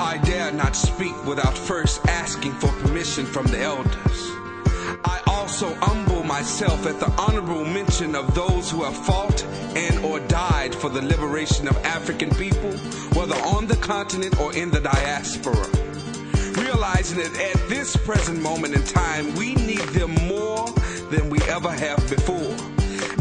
I dare not speak without first asking for permission from the elders. I also humble myself at the honorable mention of those who have fought and or died for the liberation of African people, whether on the continent or in the diaspora. Realizing that at this present moment in time, we need them more than we ever have before.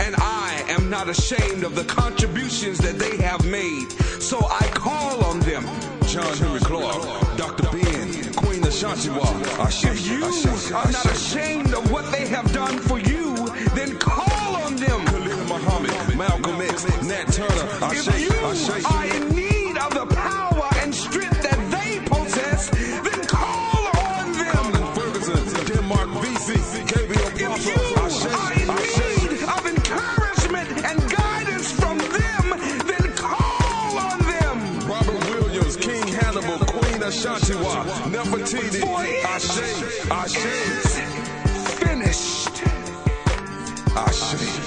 And I am not ashamed of the contributions that they have made, so I call on them. John Henry Clark, Dr. Ben, Queen Ashantiwa. If you are not ashamed of what they have done for you, then call on them. Khalil Muhammad, Malcolm X, Nat Turner. If you are in need of the power and strength that they possess, then call on them. Colin Ferguson, Denmark VC, Gabriel If you are in need of encouragement and guidance from them, then call on them. Robert Williams, King Hannibal, Queen Ashantiwa, Nefertiti, Ashe. Finished. Ashe.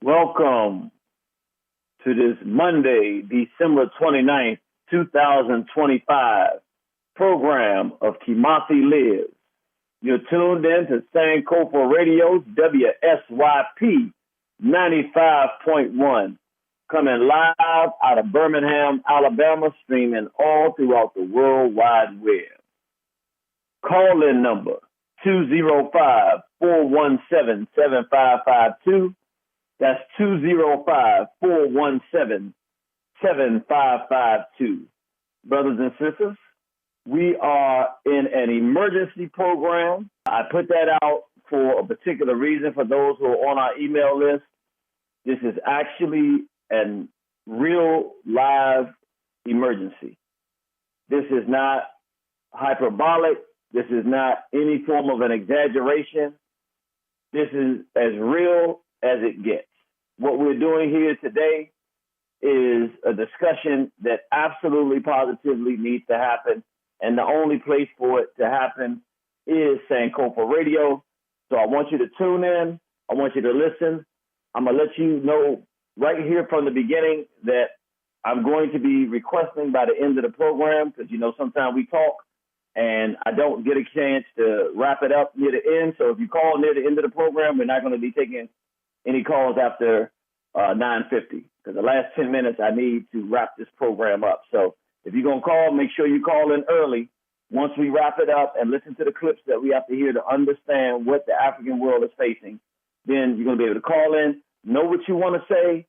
Welcome to this Monday, December 29th, 2025 program of Kimathi Lives. You're tuned in to Sankofa Radio's WSYP 95.1, coming live out of Birmingham, Alabama, streaming all throughout the World Wide Web. Call-in number 205-417-7552. That's 205-417-7552. Brothers and sisters, we are in an emergency program. I put that out for a particular reason for those who are on our email list. This is actually a real live emergency. This is not hyperbolic. This is not any form of an exaggeration. This is as real as it gets. What we're doing here today is a discussion that absolutely positively needs to happen, and the only place for it to happen is Sankofa Radio. So I want you to tune in. I want you to listen. I'm going to let you know right here from the beginning that I'm going to be requesting by the end of the program, because, you know, sometimes we talk and I don't get a chance to wrap it up near the end. So if you call near the end of the program, we're not going to be taking any calls after 9:50, because the last 10 minutes I need to wrap this program up. So if you're going to call, make sure you call in early once we wrap it up and listen to the clips that we have to hear to understand what the African world is facing. Then you're going to be able to call in, know what you want to say,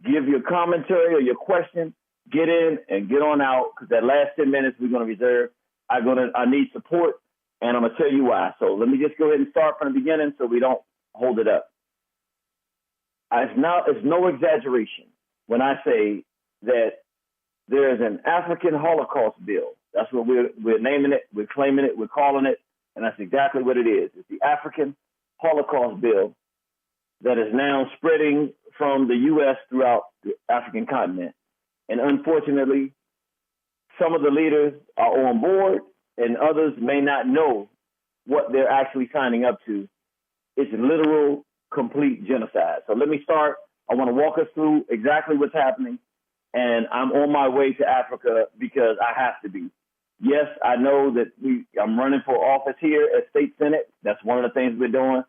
give your commentary or your question, get in and get on out, because that last 10 minutes we're going to reserve. I need support, and I'm going to tell you why. So let me just go ahead and start from the beginning so we don't hold it up. It's no exaggeration when I say that there is an African Holocaust bill. That's what we're naming it, we're claiming it, we're calling it, and that's exactly what it is. It's the African Holocaust bill that is now spreading from the U.S. throughout the African continent. And unfortunately, some of the leaders are on board and others may not know what they're actually signing up to. It's literal, complete genocide. So let me start. I want to walk us through exactly what's happening. And I'm on my way to Africa because I have to be. Yes, I know that I'm running for office here at State Senate. That's one of the things we're doing.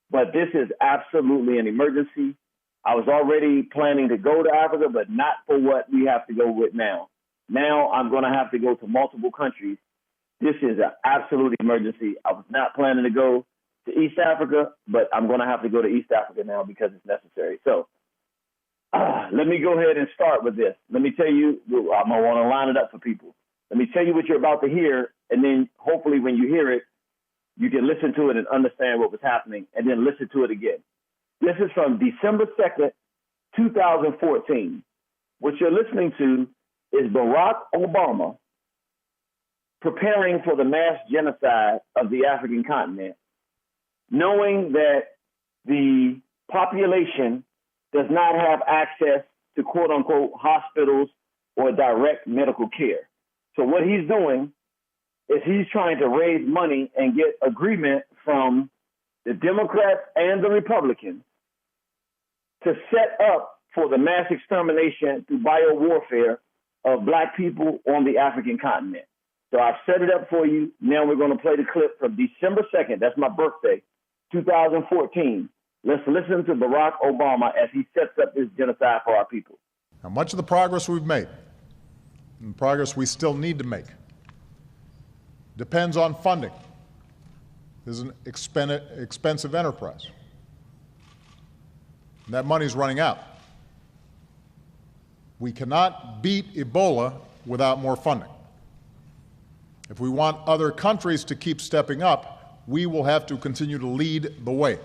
But this is absolutely an emergency. I was already planning to go to Africa, but not for what we have to go with now. Now I'm going to have to go to multiple countries. This is an absolute emergency. I was not planning to go to East Africa, but I'm going to have to go to East Africa now because it's necessary. So let me go ahead and start with this. Let me tell you, I'm going to want to line it up for people. Let me tell you what you're about to hear, and then hopefully when you hear it, you can listen to it and understand what was happening, and then listen to it again. This is from December 2nd, 2014. What you're listening to is Barack Obama preparing for the mass genocide of the African continent, knowing that the population does not have access to quote unquote hospitals or direct medical care. So what he's doing is he's trying to raise money and get agreement from the Democrats and the Republicans to set up for the mass extermination through biowarfare of Black people on the African continent. So I've set it up for you. Now we're going to play the clip from December 2nd. That's my birthday, 2014. Let's listen to Barack Obama as he sets up this genocide for our people. Now, much of the progress we've made, and progress we still need to make, depends on funding. This is an expensive enterprise. And that money's running out. We cannot beat Ebola without more funding. If we want other countries to keep stepping up, we will have to continue to lead the way.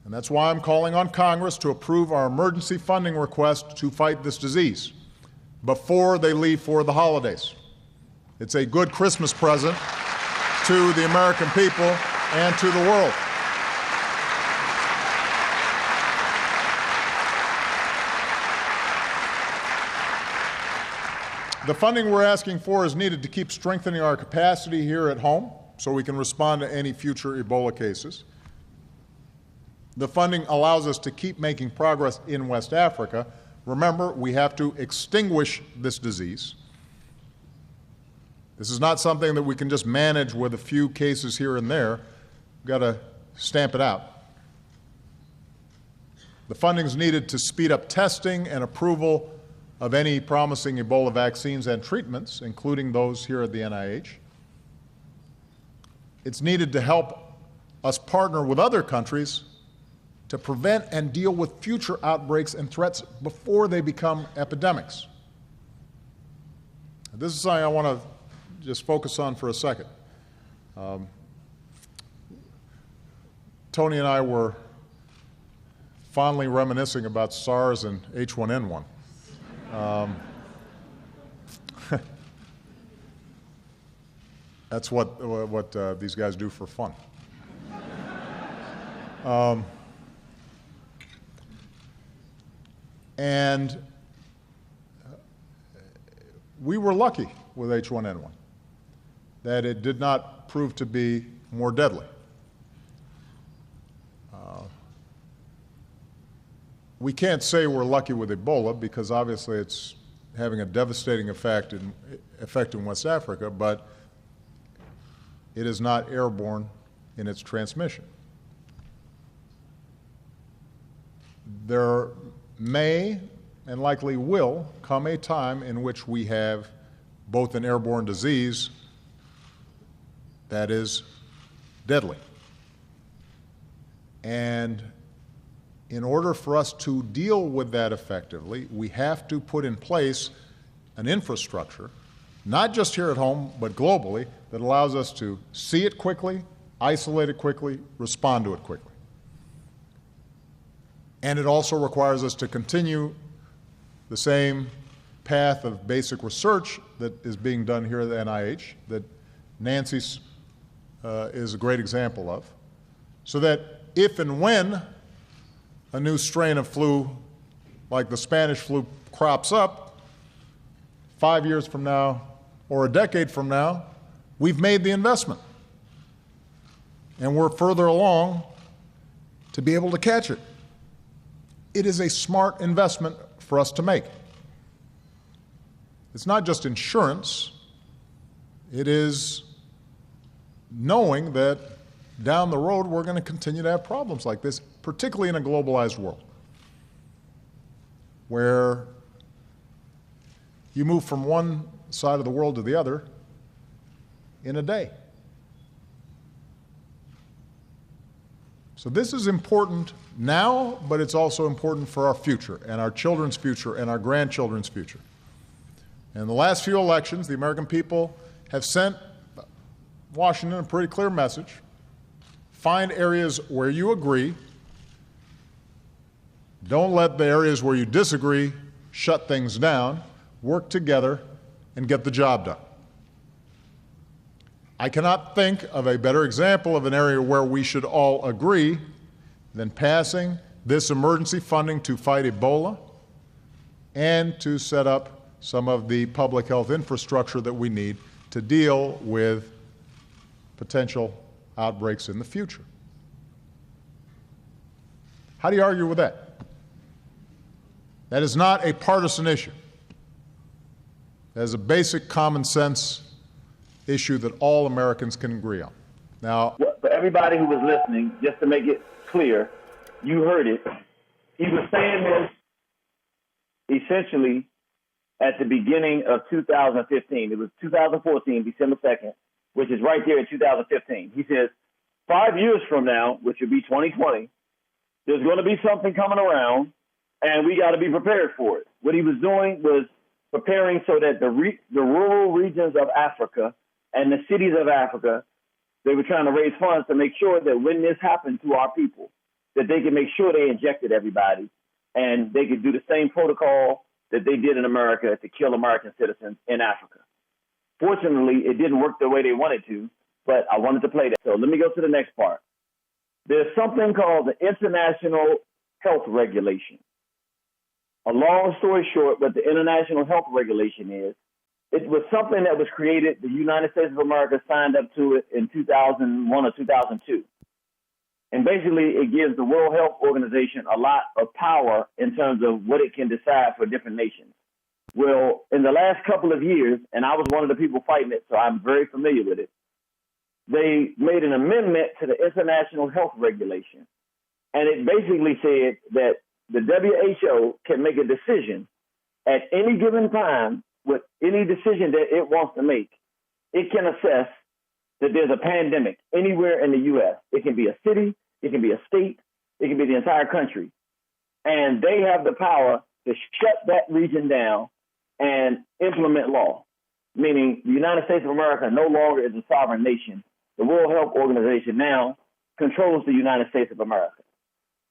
And that's why I'm calling on Congress to approve our emergency funding request to fight this disease before they leave for the holidays. It's a good Christmas present to the American people and to the world. The funding we're asking for is needed to keep strengthening our capacity here at home so we can respond to any future Ebola cases. The funding allows us to keep making progress in West Africa. Remember, we have to extinguish this disease. This is not something that we can just manage with a few cases here and there. We've got to stamp it out. The funding is needed to speed up testing and approval of any promising Ebola vaccines and treatments, including those here at the NIH. It's needed to help us partner with other countries to prevent and deal with future outbreaks and threats before they become epidemics. This is something I want to just focus on for a second. Tony and I were fondly reminiscing about SARS and H1N1. That's what these guys do for fun. And we were lucky with H1N1 that it did not prove to be more deadly. We can't say we're lucky with Ebola because obviously it's having a devastating effect in West Africa, but it is not airborne in its transmission. There may and likely will come a time in which we have both an airborne disease that is deadly. And in order for us to deal with that effectively, we have to put in place an infrastructure, not just here at home, but globally, that allows us to see it quickly, isolate it quickly, respond to it quickly. And it also requires us to continue the same path of basic research that is being done here at the NIH, that Nancy is a great example of, so that if and when a new strain of flu, like the Spanish flu, crops up 5 years from now or a decade from now, we've made the investment. And we're further along to be able to catch it. It is a smart investment for us to make. It's not just insurance. It is knowing that down the road we're going to continue to have problems like this, particularly in a globalized world, where you move from one side of the world to the other in a day. So this is important now, but it's also important for our future and our children's future and our grandchildren's future. In the last few elections, the American people have sent Washington a pretty clear message. Find areas where you agree. Don't let the areas where you disagree shut things down. Work together and get the job done. I cannot think of a better example of an area where we should all agree than passing this emergency funding to fight Ebola and to set up some of the public health infrastructure that we need to deal with potential outbreaks in the future. How do you argue with that? That is not a partisan issue. That is a basic common sense issue that all Americans can agree on. Now, for everybody who was listening, just to make it clear, you heard it. He was saying this essentially at the beginning of 2015. It was 2014, December 2nd, which is right there in 2015. He says, 5 years from now, which would be 2020, there's going to be something coming around, and we got to be prepared for it. What he was doing was preparing so that the rural regions of Africa and the cities of Africa, they were trying to raise funds to make sure that when this happened to our people, that they could make sure they injected everybody and they could do the same protocol that they did in America to kill American citizens in Africa. Fortunately, it didn't work the way they wanted to, but I wanted to play that. So let me go to the next part. There's something called the International Health Regulation. A long story short, what the International Health Regulation is, it was something that was created. The United States of America signed up to it in 2001 or 2002. And basically, it gives the World Health Organization a lot of power in terms of what it can decide for different nations. Well, in the last couple of years, and I was one of the people fighting it, so I'm very familiar with it, they made an amendment to the International Health Regulation. And it basically said that the WHO can make a decision at any given time with any decision that it wants to make. It can assess that there's a pandemic anywhere in the U.S. It can be a city, it can be a state, it can be the entire country. And they have the power to shut that region down and implement law, meaning the United States of America no longer is a sovereign nation. The World Health Organization now controls the United States of America.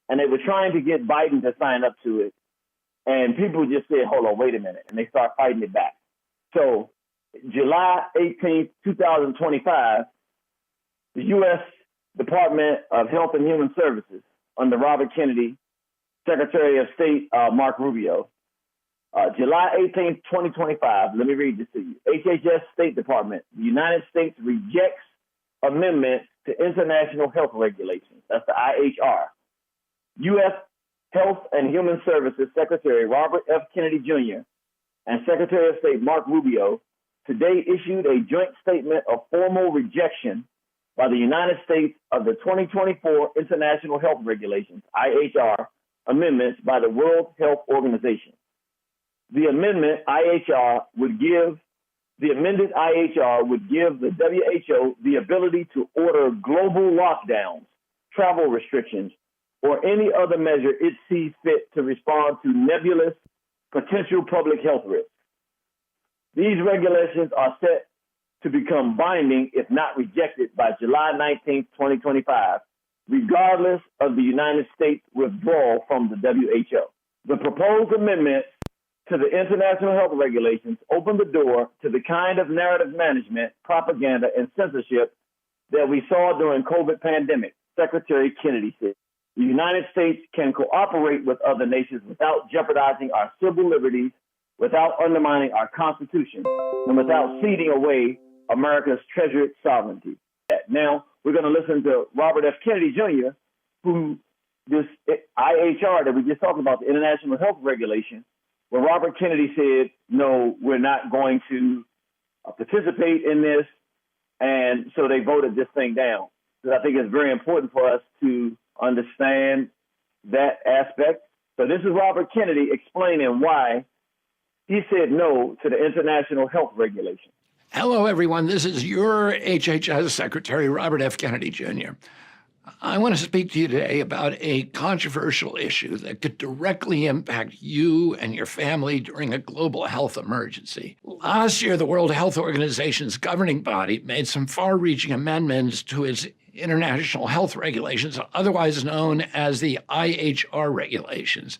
And they were trying to get Biden to sign up to it. And people just said, hold on, wait a minute. And they start fighting it back. So July 18th, 2025, the U.S. Department of Health and Human Services under Robert Kennedy, Secretary of State Mark Rubio, July 18th, 2025, let me read this to you. HHS State Department, the United States rejects amendments to international health regulations. That's the IHR. U.S. Health and Human Services Secretary Robert F. Kennedy Jr. and Secretary of State Mark Rubio today issued a joint statement of formal rejection by the United States of the 2024 International Health Regulations, IHR, amendments by the World Health Organization. The amended IHR would give the WHO the ability to order global lockdowns, travel restrictions, or any other measure it sees fit to respond to nebulous potential public health risks. These regulations are set to become binding if not rejected by July 19, 2025, regardless of the United States withdrawal from the WHO. The proposed amendments to the international health regulations open the door to the kind of narrative management, propaganda, and censorship that we saw during COVID pandemic, Secretary Kennedy said. The United States can cooperate with other nations without jeopardizing our civil liberties, without undermining our Constitution, and without ceding away America's treasured sovereignty. Now, we're going to listen to Robert F. Kennedy Jr., who this IHR that we just talked about, the International Health Regulation, where Robert Kennedy said, no, we're not going to participate in this. And so they voted this thing down. So I think it's very important for us to understand that aspect. So this is Robert Kennedy explaining why he said no to the International Health Regulation. Hello, everyone. This is your HHS Secretary, Robert F. Kennedy Jr. I want to speak to you today about a controversial issue that could directly impact you and your family during a global health emergency. Last year, the World Health Organization's governing body made some far-reaching amendments to its international health regulations, otherwise known as the IHR regulations.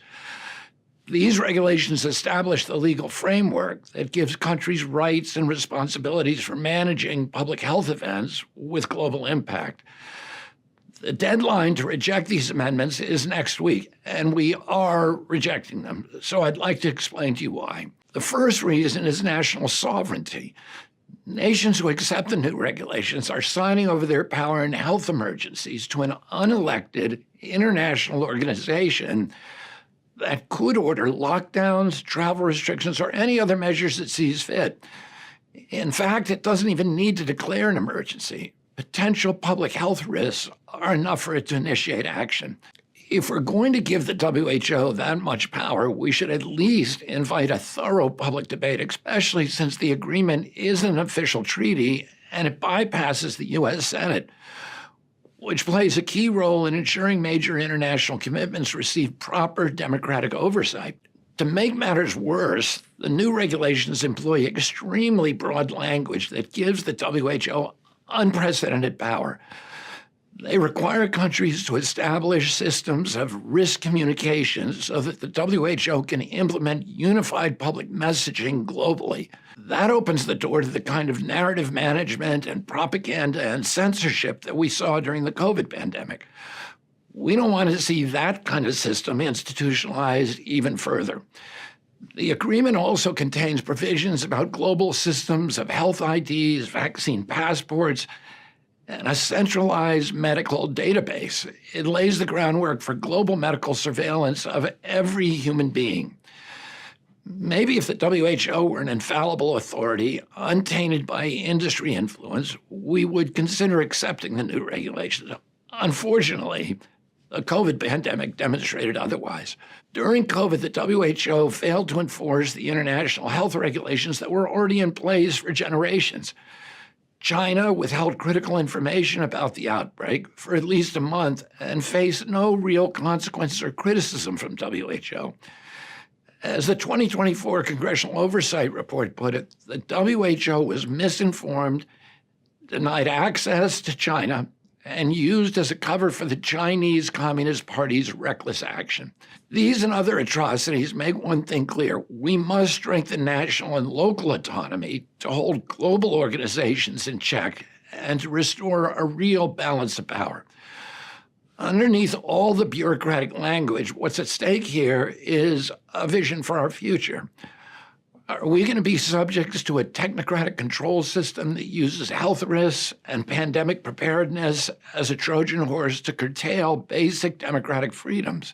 These regulations establish the legal framework that gives countries rights and responsibilities for managing public health events with global impact. The deadline to reject these amendments is next week, and we are rejecting them. So I'd like to explain to you why. The first reason is national sovereignty. Nations who accept the new regulations are signing over their power in health emergencies to an unelected international organization that could order lockdowns, travel restrictions, or any other measures it sees fit. In fact, it doesn't even need to declare an emergency. Potential public health risks are enough for it to initiate action. If we're going to give the WHO that much power, we should at least invite a thorough public debate, especially since the agreement is an official treaty and it bypasses the U.S. Senate, which plays a key role in ensuring major international commitments receive proper democratic oversight. To make matters worse, the new regulations employ extremely broad language that gives the WHO unprecedented power. They require countries to establish systems of risk communication so that the WHO can implement unified public messaging globally. That opens the door to the kind of narrative management and propaganda and censorship that we saw during the COVID pandemic. We don't want to see that kind of system institutionalized even further. The agreement also contains provisions about global systems of health IDs, vaccine passports, and a centralized medical database. It lays the groundwork for global medical surveillance of every human being. Maybe if the WHO were an infallible authority, untainted by industry influence, we would consider accepting the new regulations. Unfortunately, the COVID pandemic demonstrated otherwise. During COVID, the WHO failed to enforce the international health regulations that were already in place for generations. China withheld critical information about the outbreak for at least a month and faced no real consequences or criticism from WHO. As the 2024 Congressional Oversight Report put it, the WHO was misinformed, denied access to China, and used as a cover for the Chinese Communist Party's reckless action. These and other atrocities make one thing clear. We must strengthen national and local autonomy to hold global organizations in check and to restore a real balance of power. Underneath all the bureaucratic language, what's at stake here is a vision for our future. Are we going to be subjects to a technocratic control system that uses health risks and pandemic preparedness as a Trojan horse to curtail basic democratic freedoms?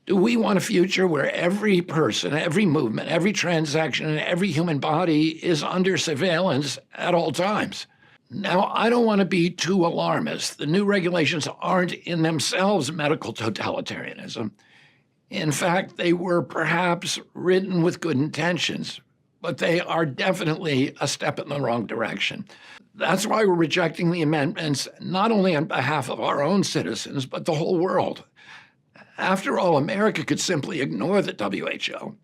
Do we want a future where every person, every movement, every transaction, and every human body is under surveillance at all times? Now, I don't want to be too alarmist. The new regulations aren't in themselves medical totalitarianism. In fact, they were perhaps written with good intentions, but they are definitely a step in the wrong direction. That's why we're rejecting the amendments, not only on behalf of our own citizens, but the whole world. After all, America could simply ignore the WHO,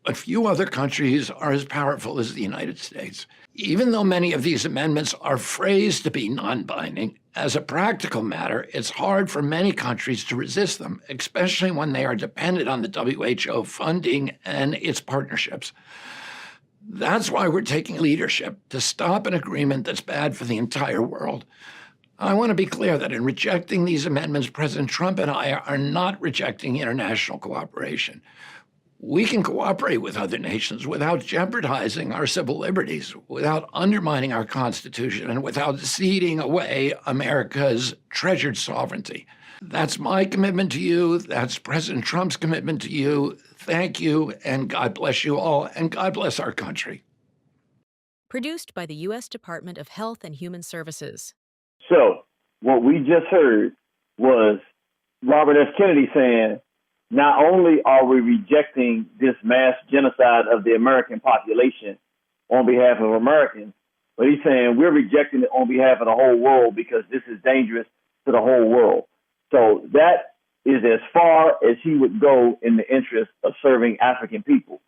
but few other countries are as powerful as the United States. Even though many of these amendments are phrased to be non-binding, as a practical matter, it's hard for many countries to resist them, especially when they are dependent on the WHO funding and its partnerships. That's why we're taking leadership to stop an agreement that's bad for the entire world. I want to be clear that in rejecting these amendments, President Trump and I are not rejecting international cooperation. We can cooperate with other nations without jeopardizing our civil liberties, without undermining our Constitution, and without ceding away America's treasured sovereignty. That's my commitment to you. That's President Trump's commitment to you. Thank you, and God bless you all, and God bless our country. Produced by the U.S. Department of Health and Human Services. So what we just heard was Robert F. Kennedy saying, not only are we rejecting this mass genocide of the American population on behalf of Americans, but he's saying we're rejecting it on behalf of the whole world because this is dangerous to the whole world. So that is as far as he would go in the interest of serving African people.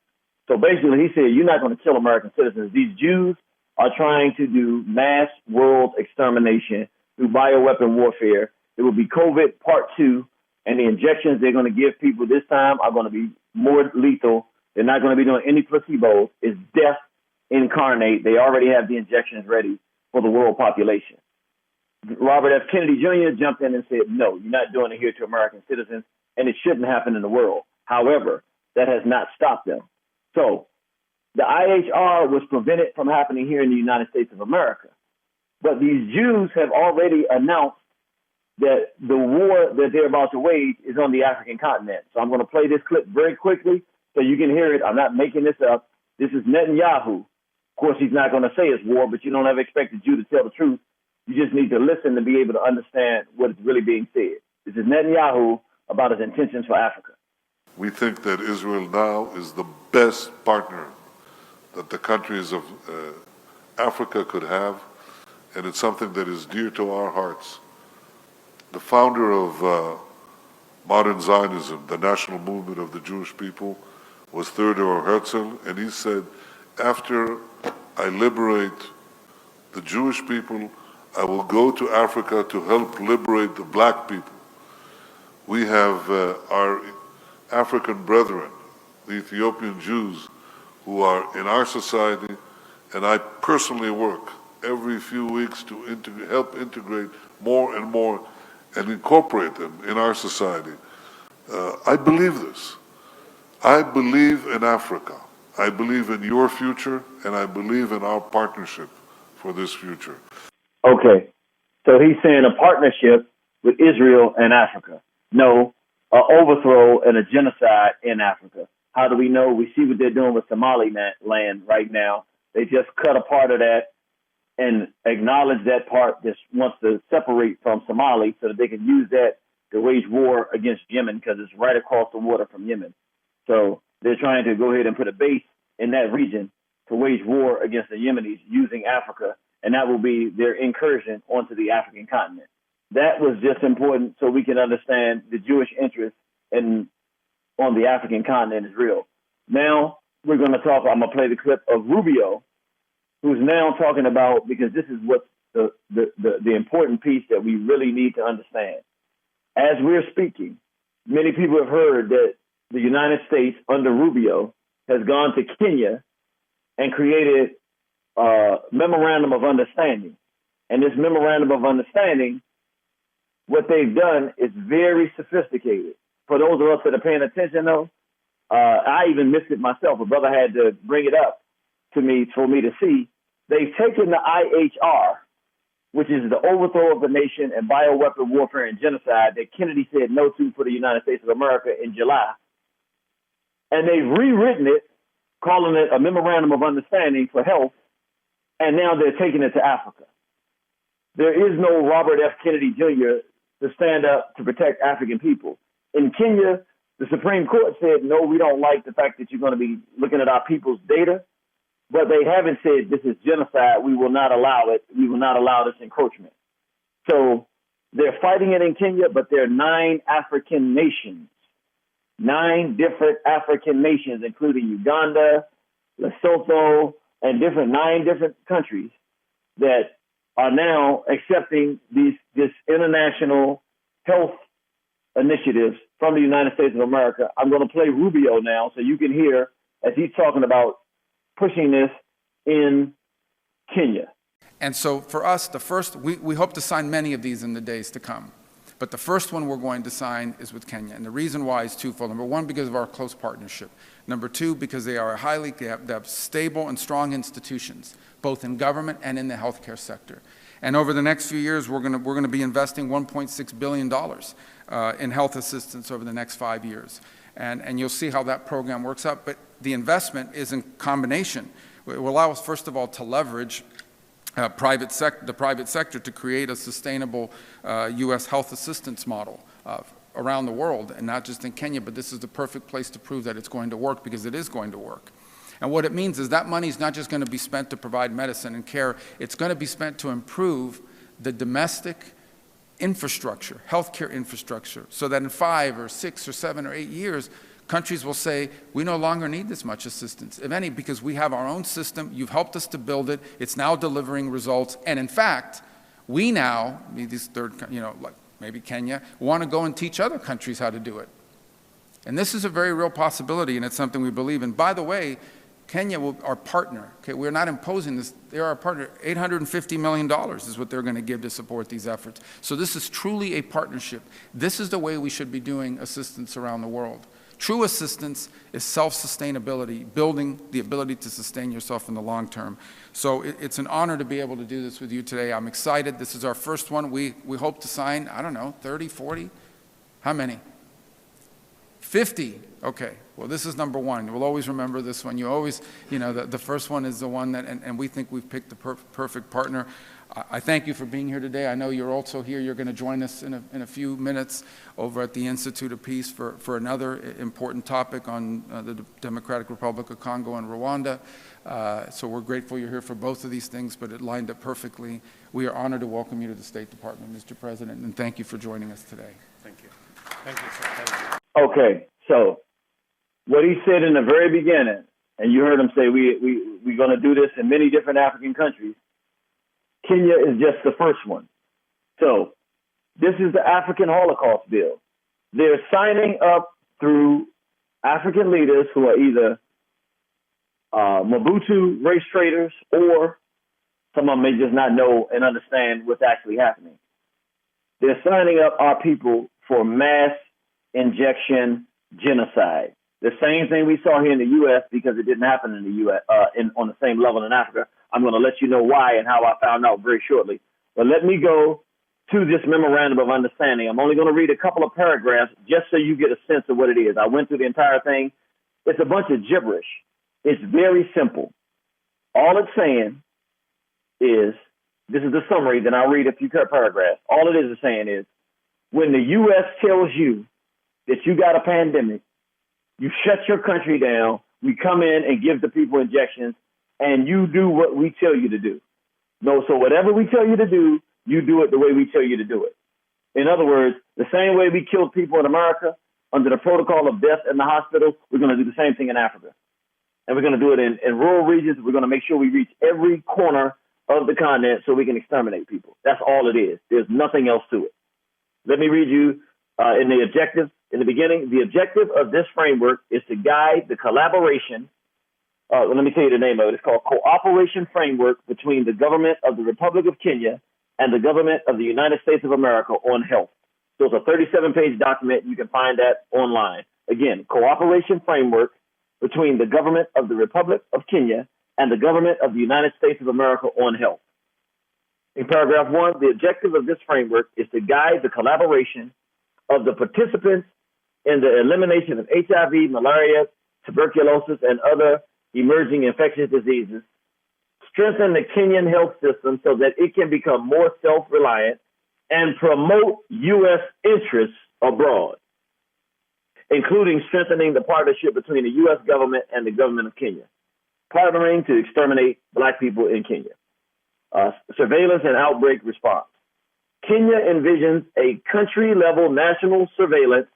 So basically, he said, you're not going to kill American citizens. These Jews are trying to do mass world extermination through bioweapon warfare. It will be COVID Part 2. And the injections they're going to give people this time are going to be more lethal. They're not going to be doing any placebos. It's death incarnate. They already have the injections ready for the world population. Robert F. Kennedy Jr. jumped in and said, no, you're not doing it here to American citizens, and it shouldn't happen in the world. However, that has not stopped them. So the IHR was prevented from happening here in the United States of America. But these Jews have already announced that the war that they're about to wage is on the African continent. So I'm going to play this clip very quickly so you can hear it. I'm not making this up. This is Netanyahu. Of course, he's not going to say it's war, but you don't ever expect a Jew to tell the truth. You just need to listen to be able to understand what is really being said. This is Netanyahu about his intentions for Africa. We think that Israel now is the best partner that the countries of Africa could have, and it's something that is dear to our hearts. The founder of modern Zionism, the national movement of the Jewish people, was Theodor Herzl, and he said, after I liberate the Jewish people, I will go to Africa to help liberate the black people. We have our African brethren, the Ethiopian Jews, who are in our society, and I personally work every few weeks to help integrate more and more and incorporate them in our society. I believe this. I believe in Africa. I believe in your future, and I believe in our partnership for this future. Okay, so he's saying a partnership with Israel and Africa. No, an overthrow and a genocide in Africa. How do we know? We see what they're doing with Somaliland right now. They just cut a part of that and acknowledge that part that wants to separate from Somali so that they can use that to wage war against Yemen because it's right across the water from Yemen. So they're trying to go ahead and put a base in that region to wage war against the Yemenis using Africa, and that will be their incursion onto the African continent. That was just important so we can understand the Jewish interest on the African continent is real. Now we're going to talk, I'm going to play the clip of Rubio, who's now talking about, because this is what the important piece that we really need to understand. As we're speaking, many people have heard that the United States under Rubio has gone to Kenya and created a memorandum of understanding. And this memorandum of understanding, what they've done is very sophisticated. For those of us that are paying attention, though, I even missed it myself. A brother had to bring it up to me for me to see. They've taken the IHR, which is the overthrow of the nation and bioweapon warfare and genocide that Kennedy said no to for the United States of America in July, and they've rewritten it, calling it a memorandum of understanding for health, and now they're taking it to Africa. There is no Robert F. Kennedy Jr. to stand up to protect African people. In Kenya, the Supreme Court said, no, we don't like the fact that you're going to be looking at our people's data, but they haven't said this is genocide. We will not allow it. We will not allow this encroachment. So they're fighting it in Kenya, but there are 9 African nations, 9 different African nations, including Uganda, Lesotho, and 9 different countries that are now accepting this international health initiatives from the United States of America. I'm going to play Rubio now so you can hear as he's talking about pushing this in Kenya. And so for us, the first, we hope to sign many of these in the days to come. But the first one we're going to sign is with Kenya. And the reason why is twofold. Number one, because of our close partnership. Number two, because they have stable and strong institutions, both in government and in the healthcare sector. And over the next few years, we're going to be investing $1.6 billion in health assistance over the next 5 years. And you'll see how that program works out. But the investment is in combination. It will allow us, first of all, to leverage the private sector to create a sustainable U.S. health assistance model around the world, and not just in Kenya, but this is the perfect place to prove that it's going to work, because it is going to work. And what it means is that money is not just going to be spent to provide medicine and care, it's going to be spent to improve the domestic infrastructure, healthcare infrastructure, so that in 5 or 6 or 7 or 8 years, countries will say, we no longer need this much assistance, if any, because we have our own system, you've helped us to build it, it's now delivering results, and in fact, we now, these third, like maybe Kenya, want to go and teach other countries how to do it. And this is a very real possibility, and it's something we believe in. By the way, Kenya, our partner, okay, we're not imposing this, they're our partner. $850 million is what they're going to give to support these efforts. So this is truly a partnership. This is the way we should be doing assistance around the world. True assistance is self-sustainability, building the ability to sustain yourself in the long term. So it's an honor to be able to do this with you today. I'm excited. This is our first one. We hope to sign, I don't know, 30, 40? How many? 50. Okay. Well, this is number one. We'll always remember this one. You always, you know, the first one is the one that, and we think we've picked the perfect partner. I thank you for being here today. I know you're also here. You're going to join us in a few minutes over at the Institute of Peace for another important topic on the Democratic Republic of Congo and Rwanda. So we're grateful you're here for both of these things, but it lined up perfectly. We are honored to welcome you to the State Department, Mr. President, and thank you for joining us today. Thank you. Thank you, sir. Thank you. Okay, so what he said in the very beginning, and you heard him say we're going to do this in many different African countries. Kenya is just the first one. So this is the African Holocaust bill. They're signing up through African leaders who are either Mobutu race traders, or some of them may just not know and understand what's actually happening. They're signing up our people for mass injection genocide. The same thing we saw here in the U.S. because it didn't happen in the U.S. On the same level in Africa. I'm going to let you know why and how I found out very shortly. But let me go to this memorandum of understanding. I'm only going to read a couple of paragraphs just so you get a sense of what it is. I went through the entire thing. It's a bunch of gibberish. It's very simple. All it's saying is, this is the summary, then I'll read a few paragraphs. All it is saying is, when the U.S. tells you that you got a pandemic, you shut your country down, we come in and give the people injections, and you do what we tell you to do. No, so whatever we tell you to do, you do it the way we tell you to do it. In other words, the same way we killed people in America under the protocol of death in the hospital, we're going to do the same thing in Africa. And we're going to do it in rural regions. We're going to make sure we reach every corner of the continent so we can exterminate people. That's all it is. There's nothing else to it. Let me read you in the objective. In the beginning, the objective of this framework is to guide the collaboration. Let me tell you the name of it. It's called Cooperation Framework between the government of the Republic of Kenya and the government of the United States of America on health. So it's a 37-page document. You can find that online. Again, Cooperation Framework between the government of the Republic of Kenya and the government of the United States of America on health. In paragraph 1, the objective of this framework is to guide the collaboration of the participants in the elimination of HIV, malaria, tuberculosis, and other emerging infectious diseases, strengthen the Kenyan health system so that it can become more self-reliant, and promote U.S. interests abroad, including strengthening the partnership between the U.S. government and the government of Kenya, partnering to exterminate Black people in Kenya. Surveillance and outbreak response. Kenya envisions a country-level national surveillance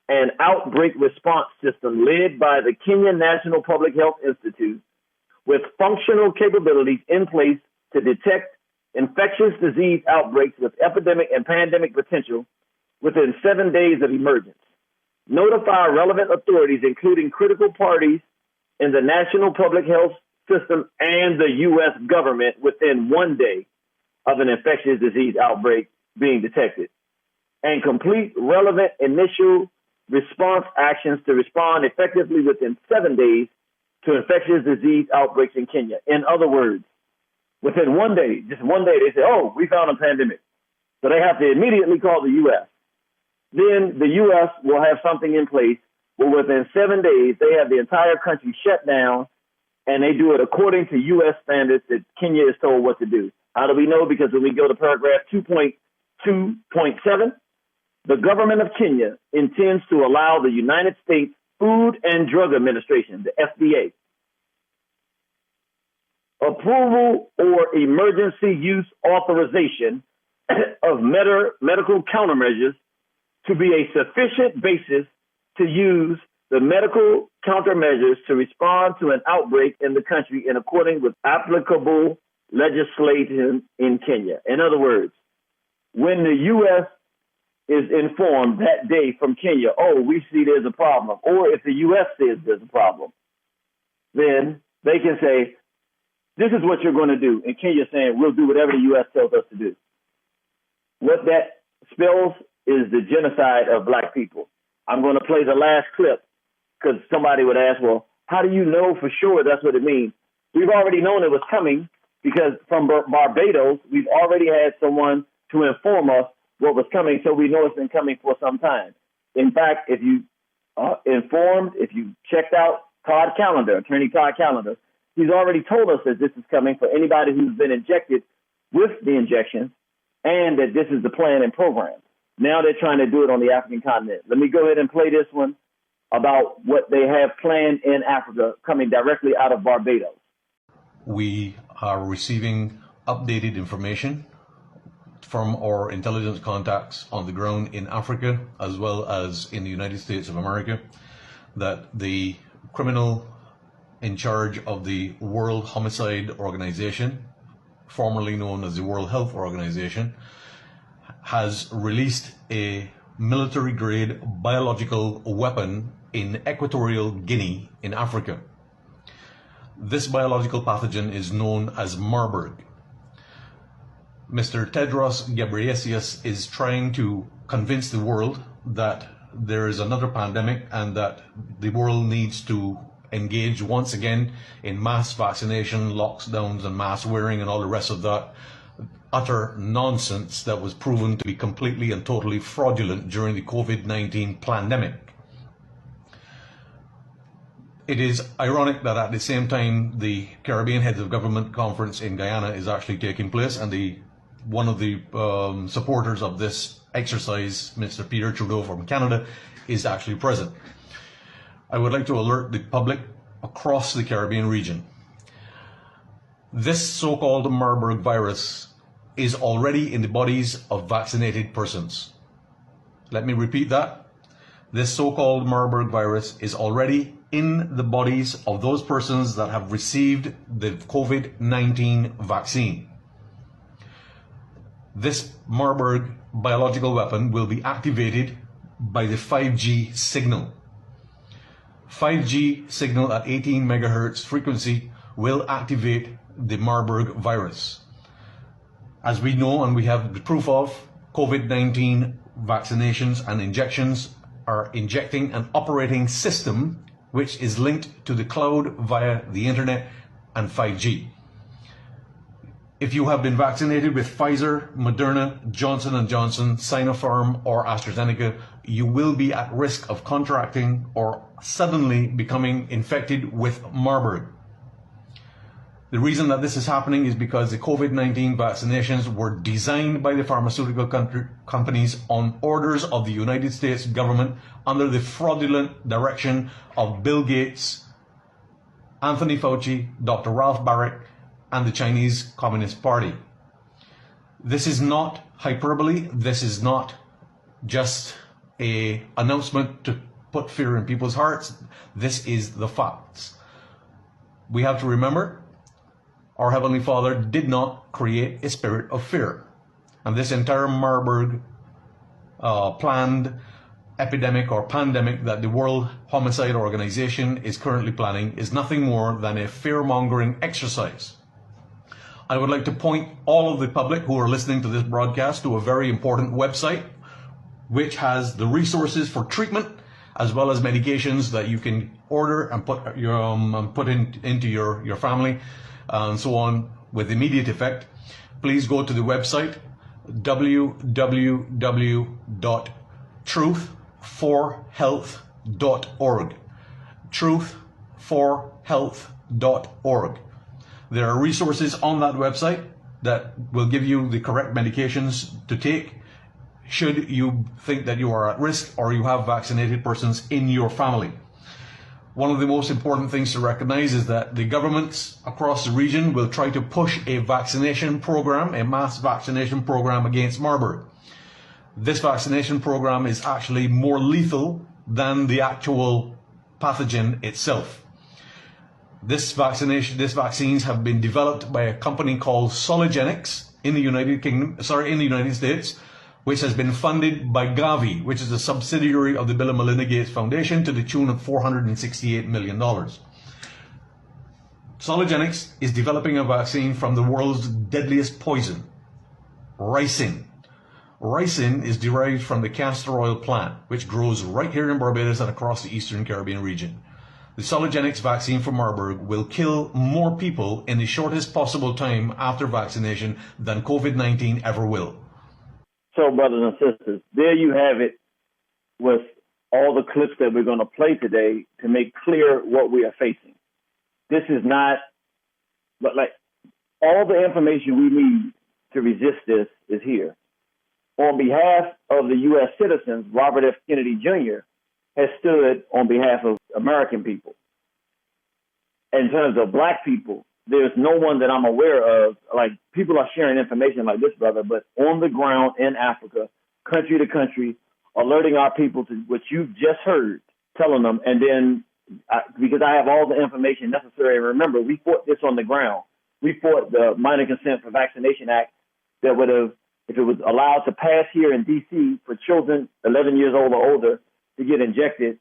and outbreak response system led by the Kenya National Public Health Institute with functional capabilities in place to detect infectious disease outbreaks with epidemic and pandemic potential within 7 days of emergence. Notify relevant authorities, including critical parties in the national public health system and the U.S. government within 1 day of an infectious disease outbreak being detected, and complete relevant initial response actions to respond effectively within 7 days to infectious disease outbreaks in Kenya. In other words, within 1 day, just 1 day, they say, oh, we found a pandemic. So they have to immediately call the U.S. Then the U.S. will have something in place where within 7 days, they have the entire country shut down, and they do it according to U.S. standards that Kenya is told what to do. How do we know? Because when we go to paragraph 2.2.7, the government of Kenya intends to allow the United States Food and Drug Administration, the FDA, approval or emergency use authorization of medical countermeasures to be a sufficient basis to use the medical countermeasures to respond to an outbreak in the country in accordance with applicable legislation in Kenya. In other words, when the U.S. is informed that day from Kenya, oh, we see there's a problem, or if the U.S. says there's a problem, then they can say, this is what you're going to do. And Kenya's saying, we'll do whatever the U.S. tells us to do. What that spells is the genocide of black people. I'm going to play the last clip because somebody would ask, well, how do you know for sure that's what it means? We've already known it was coming because from Barbados, we've already had someone to inform us what was coming, so we know it's been coming for some time. In fact, if you informed, if you checked out Todd Callender, Attorney Todd Callender, he's already told us that this is coming for anybody who's been injected with the injections and that this is the plan and program. Now they're trying to do it on the African continent. Let me go ahead and play this one about what they have planned in Africa coming directly out of Barbados. We are receiving updated information from our intelligence contacts on the ground in Africa as well as in the United States of America that the criminal in charge of the World Homicide Organization, formerly known as the World Health Organization, has released a military-grade biological weapon in Equatorial Guinea in Africa. This biological pathogen is known as Marburg. Mr. Tedros Ghebreyesus is trying to convince the world that there is another pandemic and that the world needs to engage once again in mass vaccination, lockdowns and mask wearing and all the rest of that utter nonsense that was proven to be completely and totally fraudulent during the COVID-19 pandemic. It is ironic that at the same time the Caribbean Heads of Government Conference in Guyana is actually taking place, and one of the supporters of this exercise, Mr. Peter Trudeau from Canada, is actually present. I would like to alert the public across the Caribbean region. This so-called Marburg virus is already in the bodies of vaccinated persons. Let me repeat that. This so-called Marburg virus is already in the bodies of those persons that have received the COVID-19 vaccine. This Marburg biological weapon will be activated by the 5G signal. 5G signal at 18 megahertz frequency will activate the Marburg virus. As we know and we have the proof of, COVID-19 vaccinations and injections are injecting an operating system which is linked to the cloud via the internet and 5G. If you have been vaccinated with Pfizer, Moderna, Johnson & Johnson, Sinopharm or AstraZeneca, you will be at risk of contracting or suddenly becoming infected with Marburg. The reason that this is happening is because the COVID-19 vaccinations were designed by the pharmaceutical companies on orders of the United States government under the fraudulent direction of Bill Gates, Anthony Fauci, Dr. Ralph Baric, and the Chinese Communist Party. This is not hyperbole. This is not just an announcement to put fear in people's hearts. This is the facts. We have to remember, our Heavenly Father did not create a spirit of fear. And this entire Marburg planned epidemic or pandemic that the World Homicide Organization is currently planning is nothing more than a fear-mongering exercise. I would like to point all of the public who are listening to this broadcast to a very important website which has the resources for treatment as well as medications that you can order and put into your family and so on with immediate effect. Please go to the website www.truthforhealth.org. truthforhealth.org. There are resources on that website that will give you the correct medications to take should you think that you are at risk or you have vaccinated persons in your family. One of the most important things to recognize is that the governments across the region will try to push a vaccination program, a mass vaccination program against Marburg. This vaccination program is actually more lethal than the actual pathogen itself. These vaccines have been developed by a company called Sologenics in the United States, which has been funded by Gavi, which is a subsidiary of the Bill and Melinda Gates Foundation, to the tune of $468 million. Sologenics is developing a vaccine from the world's deadliest poison, ricin. Ricin is derived from the castor oil plant, which grows right here in Barbados and across the Eastern Caribbean region. The Sologenics vaccine from Marburg will kill more people in the shortest possible time after vaccination than COVID-19 ever will. So, brothers and sisters, there you have it with all the clips that we're going to play today to make clear what we are facing. This is not, but like all the information we need to resist this is here. On behalf of the U.S. citizens, Robert F. Kennedy Jr. has stood on behalf of American people. In terms of black people, there's no one that I'm aware of, like people are sharing information like this, brother, but on the ground in Africa, country to country, alerting our people to what you've just heard, telling them, and then because I have all the information necessary, and remember, we fought this on the ground. We fought the Minor Consent for Vaccination Act that would have, if it was allowed to pass here in D.C. for children 11 years old or older to get injected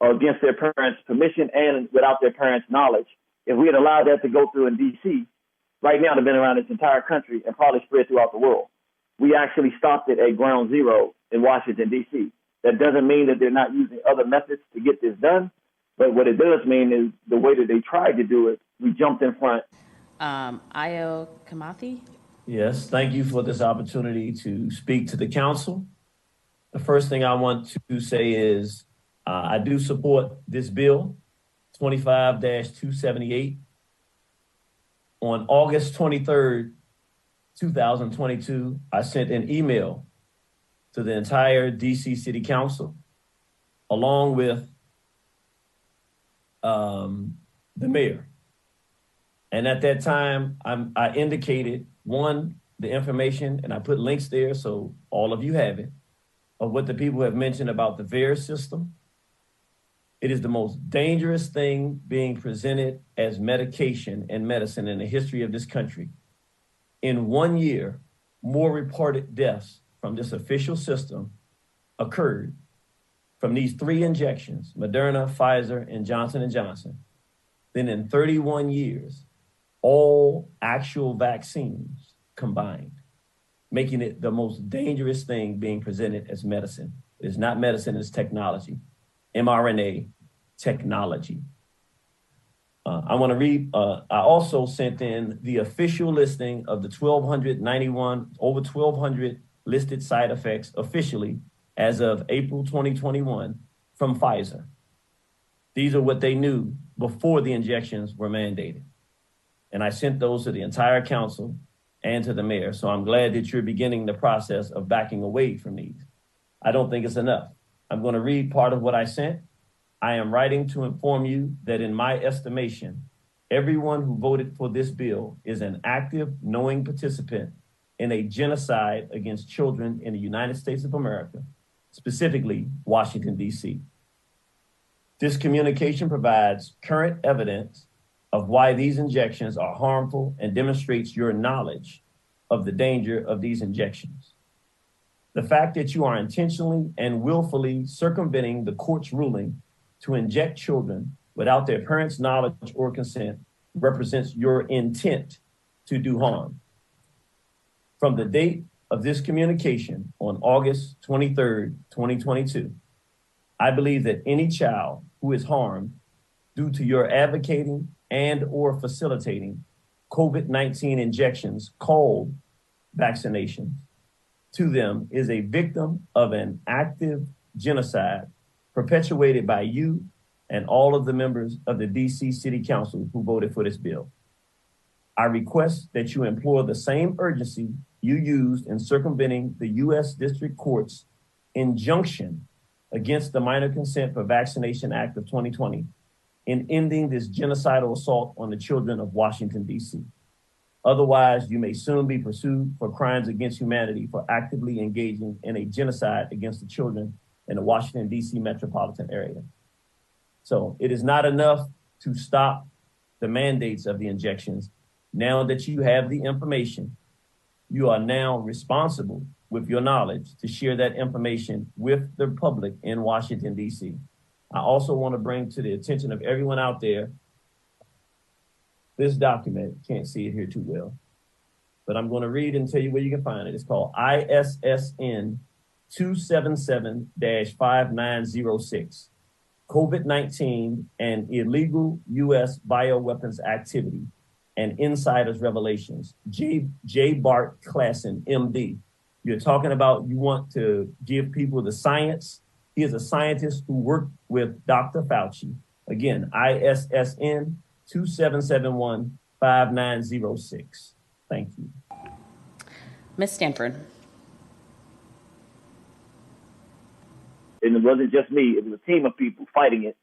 against their parents' permission and without their parents' knowledge. If we had allowed that to go through in D.C., right now it would have been around this entire country and probably spread throughout the world. We actually stopped it at ground zero in Washington, D.C. That doesn't mean that they're not using other methods to get this done, but what it does mean is the way that they tried to do it, we jumped in front. Ayo Kamathi? Yes, thank you for this opportunity to speak to the council. The first thing I want to say is I do support this bill, 25-278. On August 23rd, 2022, I sent an email to the entire DC City Council, along with the mayor. And at that time, I indicated, one, the information, and I put links there so all of you have it, of what the people have mentioned about the VAERS system. It is the most dangerous thing being presented as medication and medicine in the history of this country. In 1 year, more reported deaths from this official system occurred from these 3 injections, Moderna, Pfizer, and Johnson & Johnson, than in 31 years, all actual vaccines combined, making it the most dangerous thing being presented as medicine. It is not medicine, it's technology, mRNA technology. I want to read, I also sent in the official listing of the 1,291, over 1,200 listed side effects officially as of April 2021 from Pfizer. These are what they knew before the injections were mandated. And I sent those to the entire council and to the mayor. So I'm glad that you're beginning the process of backing away from these. I don't think it's enough. I'm going to read part of what I sent. I am writing to inform you that in my estimation, everyone who voted for this bill is an active, knowing participant in a genocide against children in the United States of America, specifically Washington, D.C. This communication provides current evidence of why these injections are harmful and demonstrates your knowledge of the danger of these injections. The fact that you are intentionally and willfully circumventing the court's ruling to inject children without their parents' knowledge or consent represents your intent to do harm. From the date of this communication on August 23rd, 2022, I believe that any child who is harmed due to your advocating and or facilitating COVID-19 injections called vaccinations to them is a victim of an active genocide perpetuated by you and all of the members of the DC City Council who voted for this bill. I request that you employ the same urgency you used in circumventing the U.S. District Court's injunction against the Minor Consent for Vaccination Act of 2020 in ending this genocidal assault on the children of Washington, D.C. Otherwise, you may soon be pursued for crimes against humanity for actively engaging in a genocide against the children in the Washington, D.C. metropolitan area. So it is not enough to stop the mandates of the injections. Now that you have the information, you are now responsible with your knowledge to share that information with the public in Washington, D.C. I also want to bring to the attention of everyone out there this document. Can't see it here too well, but I'm going to read and tell you where you can find it. It's called ISSN 277-5906, COVID-19 and illegal U.S. bioweapons activity and insiders revelations. J. Bart Klassen, MD. You're talking about you want to give people the science. He is a scientist who worked with Dr. Fauci. Again, ISSN 2771-5906. Thank you. Ms. Stanford. And it wasn't just me. It was a team of people fighting it,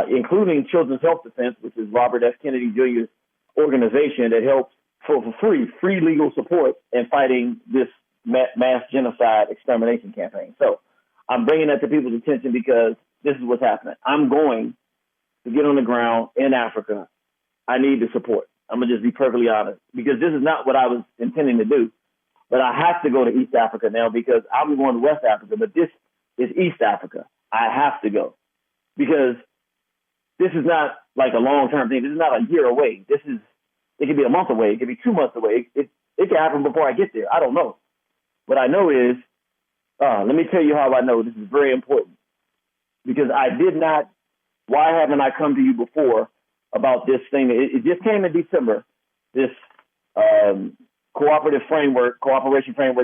including Children's Health Defense, which is Robert F. Kennedy Jr.'s organization that helps for free legal support in fighting this mass genocide extermination campaign. So I'm bringing that to people's attention because this is what's happening. I'm going to get on the ground in Africa. I need the support. I'm going to just be perfectly honest because this is not what I was intending to do. But I have to go to East Africa now because I'm going to West Africa, but this is East Africa. I have to go because this is not like a long-term thing. This is not a year away. It could be a month away. It could be 2 months away. It could happen before I get there. I don't know. What I know is, let me tell you how I know this is very important because why haven't I come to you before about this thing? It just came in December, this cooperation framework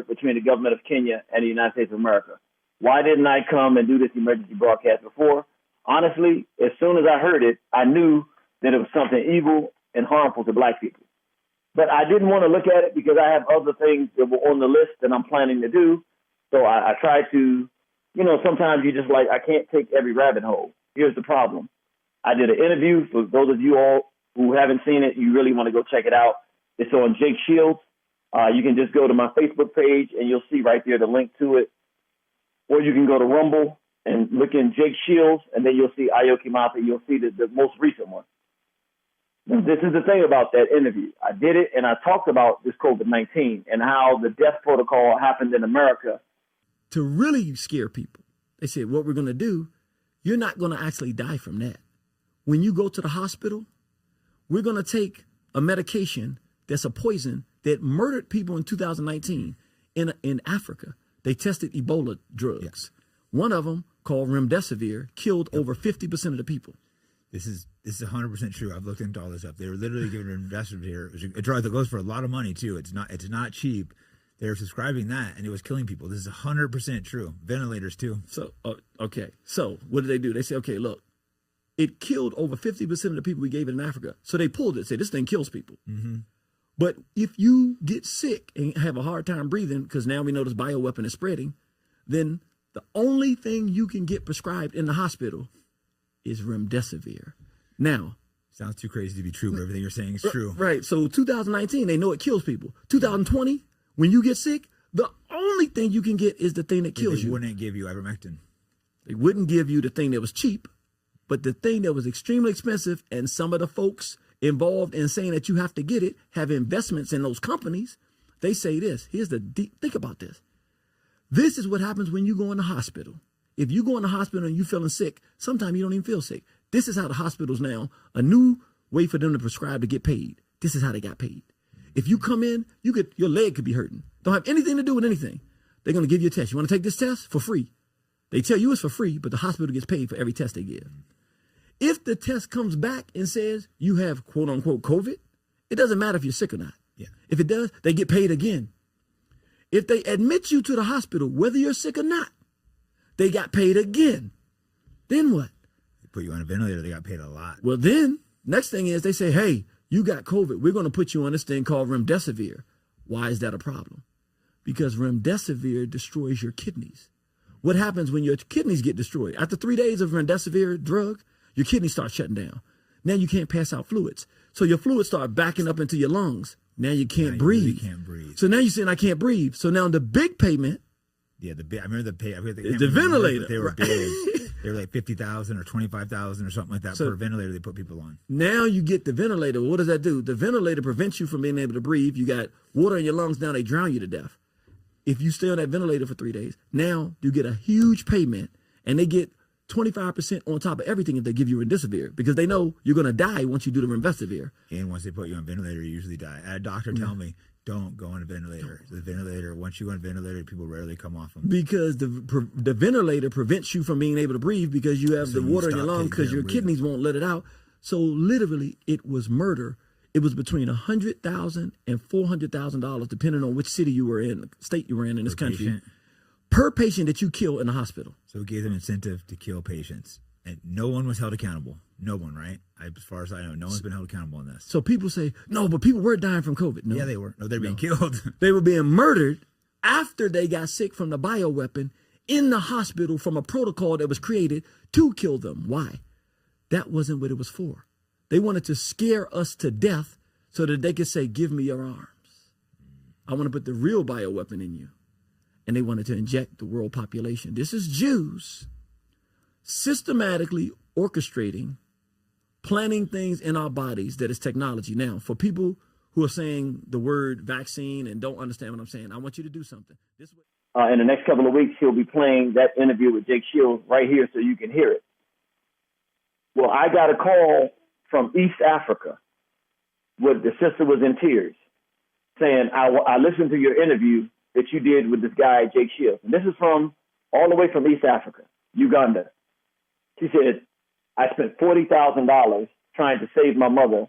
between the government of Kenya and the United States of America. Why didn't I come and do this emergency broadcast before? Honestly, as soon as I heard it, I knew that it was something evil and harmful to Black people. But I didn't want to look at it because I have other things that were on the list that I'm planning to do. So I tried to, sometimes you just I can't take every rabbit hole. Here's the problem. I did an interview. For those of you all who haven't seen it, you really want to go check it out. It's on Jake Shields. You can just go to my Facebook page and you'll see right there the link to it. Or you can go to Rumble and look in Jake Shields, and then you'll see Ayo Kimata. You'll see the most recent one. Now, this is the thing about that interview. I did it, and I talked about this COVID-19 and how the death protocol happened in America. To really scare people, they said, what we're going to do, you're not going to actually die from that. When you go to the hospital, we're going to take a medication that's a poison that murdered people in 2019 in Africa. They tested Ebola drugs. Yeah. One of them, called remdesivir, killed over 50% of the people. This is 100% true. I've looked into all this stuff. They were literally giving remdesivir. It was a drug that goes for a lot of money too. It's not cheap. They were subscribing that, and it was killing people. This is 100% true. Ventilators too. So okay. So what did they do? They said, okay, look, it killed over 50% of the people we gave it in Africa. So they pulled it. Said this thing kills people. Mm-hmm. But if you get sick and have a hard time breathing, because now we know this bioweapon is spreading, then the only thing you can get prescribed in the hospital is remdesivir. Now, sounds too crazy to be true, but everything you're saying is true. Right. So 2019, they know it kills people. 2020, when you get sick, the only thing you can get is the thing that kills you. They wouldn't give you ivermectin. They wouldn't give you the thing that was cheap, but the thing that was extremely expensive, and some of the folks involved in saying that you have to get it have investments in those companies. They say this. Here's the deep. Think about this. This is what happens when you go in the hospital. If you go in the hospital and you're feeling sick, sometimes you don't even feel sick. This is how the hospitals now, a new way for them to prescribe to get paid. This is how they got paid. If you come in, your leg could be hurting. Don't have anything to do with anything. They're going to give you a test. You want to take this test? For free. They tell you it's for free, but the hospital gets paid for every test they give. If the test comes back and says you have quote unquote COVID, it doesn't matter if you're sick or not. Yeah. If it does, they get paid again. If they admit you to the hospital, whether you're sick or not, they got paid again. Then what? They put you on a ventilator, they got paid a lot. Well, then next thing is they say, hey, you got COVID. We're going to put you on this thing called remdesivir. Why is that a problem? Because remdesivir destroys your kidneys. What happens when your kidneys get destroyed? After 3 days of remdesivir drug, your kidneys start shutting down. Now you can't pass out fluids. So your fluids start backing up into your lungs. Now you can't breathe. You really can't breathe. So now you're saying I can't breathe. So now the big payment. Yeah, I remember the pay. The ventilator. They were big. They were like 50,000 or 25,000 or something like that per ventilator they put people on. Now you get the ventilator. What does that do? The ventilator prevents you from being able to breathe. You got water in your lungs. Now they drown you to death. If you stay on that ventilator for 3 days, now you get a huge payment, and they get 25% on top of everything if they give you remdesivir, because they know you're going to die once you do the remdesivir. And once they put you on a ventilator, you usually die. I had a doctor tell me, don't go on a ventilator. The ventilator, once you go on a ventilator, people rarely come off them. Because the ventilator prevents you from being able to breathe because you have the water in your lungs because your kidneys won't let it out. So literally, it was murder. It was between $100,000 and $400,000, depending on which city you were in, state you were in this country, patient. Per patient that you kill in the hospital. So it gave them incentive to kill patients. And no one was held accountable. No one, right? As far as I know, no one's been held accountable on this. So people say, no, but people were dying from COVID. No. Yeah, they were. No, they're being killed. They were being murdered after they got sick from the bioweapon in the hospital from a protocol that was created to kill them. Why? That wasn't what it was for. They wanted to scare us to death so that they could say, give me your arms. I want to put the real bioweapon in you. And they wanted to inject the world population. This is Jews systematically orchestrating, planning things in our bodies that is technology. Now, for people who are saying the word vaccine and don't understand what I'm saying, I want you to do something. In the next couple of weeks, he'll be playing that interview with Jake Shields right here so you can hear it. Well, I got a call from East Africa where the sister was in tears saying, I listened to your interview that you did with this guy, Jake Shields. And this is from all the way from East Africa, Uganda. She said, I spent $40,000 trying to save my mother.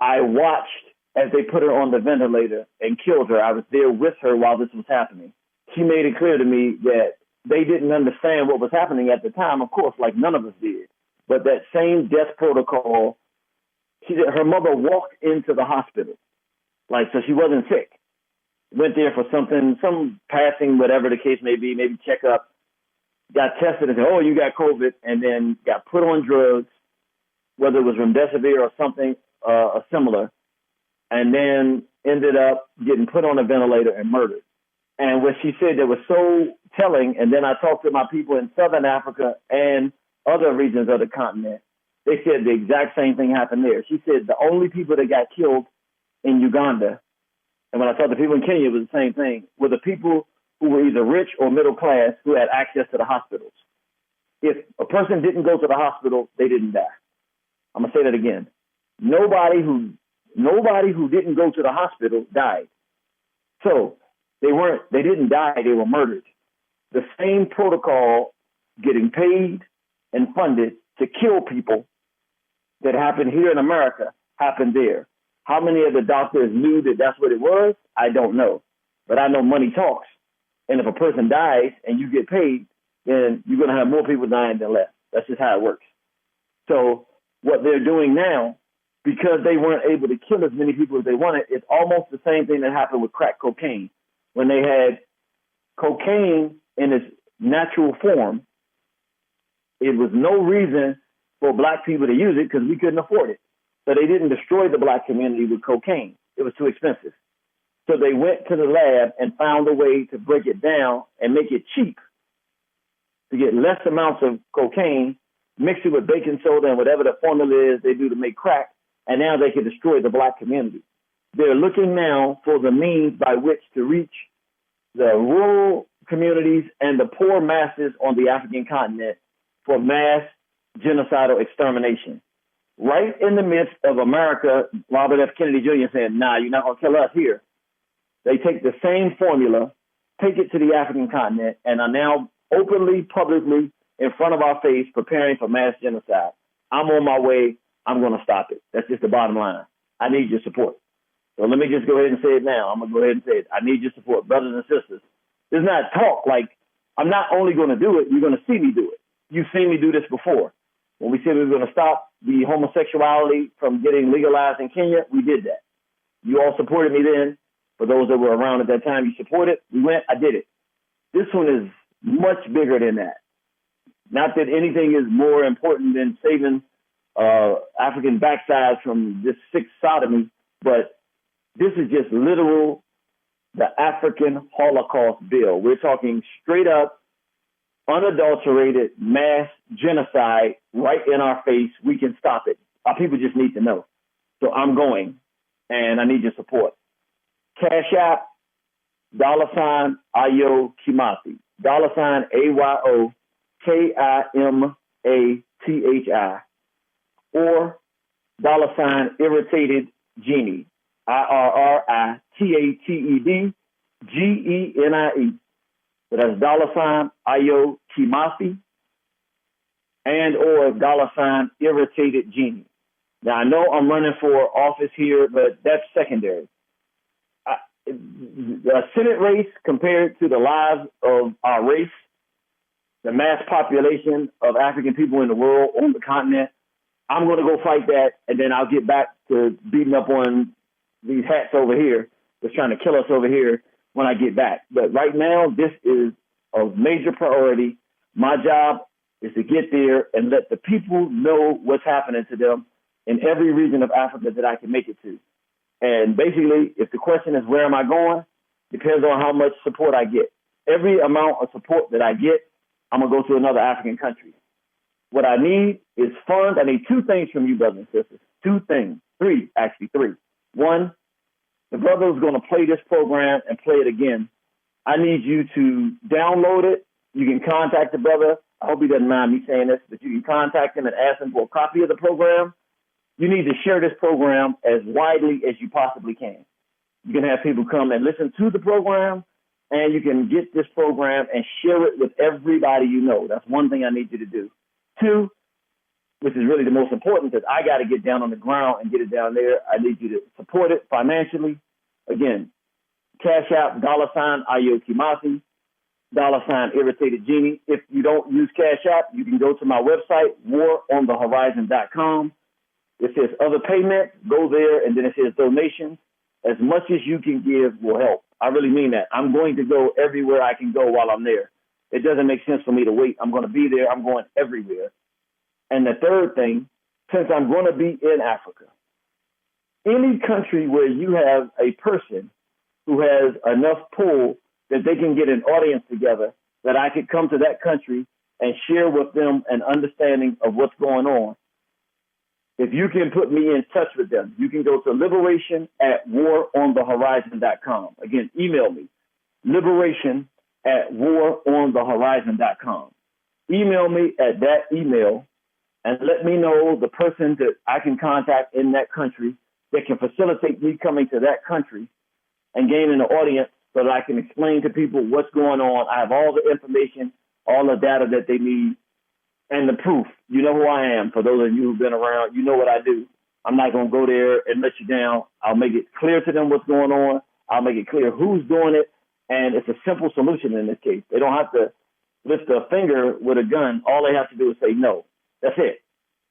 I watched as they put her on the ventilator and killed her. I was there with her while this was happening. She made it clear to me that they didn't understand what was happening at the time, of course, like none of us did. But that same death protocol, she said her mother walked into the hospital. So she wasn't sick. Went there for something, some passing, whatever the case may be, maybe checkup, got tested and said, oh, you got COVID, and then got put on drugs, whether it was remdesivir or something similar, and then ended up getting put on a ventilator and murdered. And what she said that was so telling, and then I talked to my people in Southern Africa and other regions of the continent, they said the exact same thing happened there. She said the only people that got killed in Uganda, and when I talked to people in Kenya, it was the same thing, were the people who were either rich or middle class who had access to the hospitals. If a person didn't go to the hospital, they didn't die. I'm going to say that again. Nobody who didn't go to the hospital died. So they didn't die, they were murdered. The same protocol getting paid and funded to kill people that happened here in America happened there. How many of the doctors knew that that's what it was? I don't know. But I know money talks. And if a person dies and you get paid, then you're going to have more people dying than less. That's just how it works. So what they're doing now, because they weren't able to kill as many people as they wanted, it's almost the same thing that happened with crack cocaine. When they had cocaine in its natural form, it was no reason for black people to use it because we couldn't afford it. So they didn't destroy the black community with cocaine. It was too expensive. So they went to the lab and found a way to break it down and make it cheap to get less amounts of cocaine, mix it with baking soda and whatever the formula is they do to make crack, and now they can destroy the black community. They're looking now for the means by which to reach the rural communities and the poor masses on the African continent for mass genocidal extermination. Right in the midst of America, Robert F. Kennedy Jr. saying, nah, you're not going to kill us here. They take the same formula, take it to the African continent, and are now openly, publicly, in front of our face, preparing for mass genocide. I'm on my way. I'm going to stop it. That's just the bottom line. I need your support. So let me just go ahead and say it now. I'm going to go ahead and say it. I need your support, brothers and sisters. This is not talk. Like, I'm not only going to do it, you're going to see me do it. You've seen me do this before. When we said we were going to stop the homosexuality from getting legalized in Kenya, we did that. You all supported me then. For those that were around at that time, you supported. We went, I did it. This one is much bigger than that. Not that anything is more important than saving African backsides from this sick sodomy, but this is just literal, the African Holocaust bill. We're talking straight up, unadulterated mass genocide right in our face. We can stop it. Our people just need to know. So I'm going, and I need your support. Cash App, $Ayo Kimathi, $AYO KIMATHI, or $irritated genie, IRRITATED GENIE. So that's $Ayo Kimathi and or $irritated genie. Now I know I'm running for office here, but that's secondary. The Senate race compared to the lives of our race, the mass population of African people in the world, on the continent, I'm going to go fight that, and then I'll get back to beating up on these hats over here that's trying to kill us over here when I get back. But right now, this is a major priority. My job is to get there and let the people know what's happening to them in every region of Africa that I can make it to. And basically, if the question is where am I going, depends on how much support I get. Every amount of support that I get, I'm going to go to another African country. What I need is funds. I need two things from you, brothers and sisters. Two things. Three. One, the brother is going to play this program and play it again. I need you to download it. You can contact the brother. I hope he doesn't mind me saying this, but you can contact him and ask him for a copy of the program. You need to share this program as widely as you possibly can. You can have people come and listen to the program, and you can get this program and share it with everybody you know. That's one thing I need you to do. Two, which is really the most important, because I got to get down on the ground and get it down there. I need you to support it financially. Again, Cash App, $Ayo Kimathi, $irritated genie. If you don't use Cash App, you can go to my website, waronthehorizon.com. It says other payments, go there, and then it says donations. As much as you can give will help. I really mean that. I'm going to go everywhere I can go while I'm there. It doesn't make sense for me to wait. I'm going to be there. I'm going everywhere. And the third thing, since I'm going to be in Africa, any country where you have a person who has enough pull that they can get an audience together, that I could come to that country and share with them an understanding of what's going on. If you can put me in touch with them, you can go to liberation@waronthehorizon.com. Again, email me, liberation@waronthehorizon.com. Email me at that email and let me know the person that I can contact in that country that can facilitate me coming to that country and gaining an audience so that I can explain to people what's going on. I have all the information, all the data that they need, and the proof. You know who I am. For those of you who've been around, you know what I do. I'm not going to go there and let you down. I'll make it clear to them what's going on. I'll make it clear who's doing it. And it's a simple solution in this case. They don't have to lift a finger with a gun. All they have to do is say no. That's it.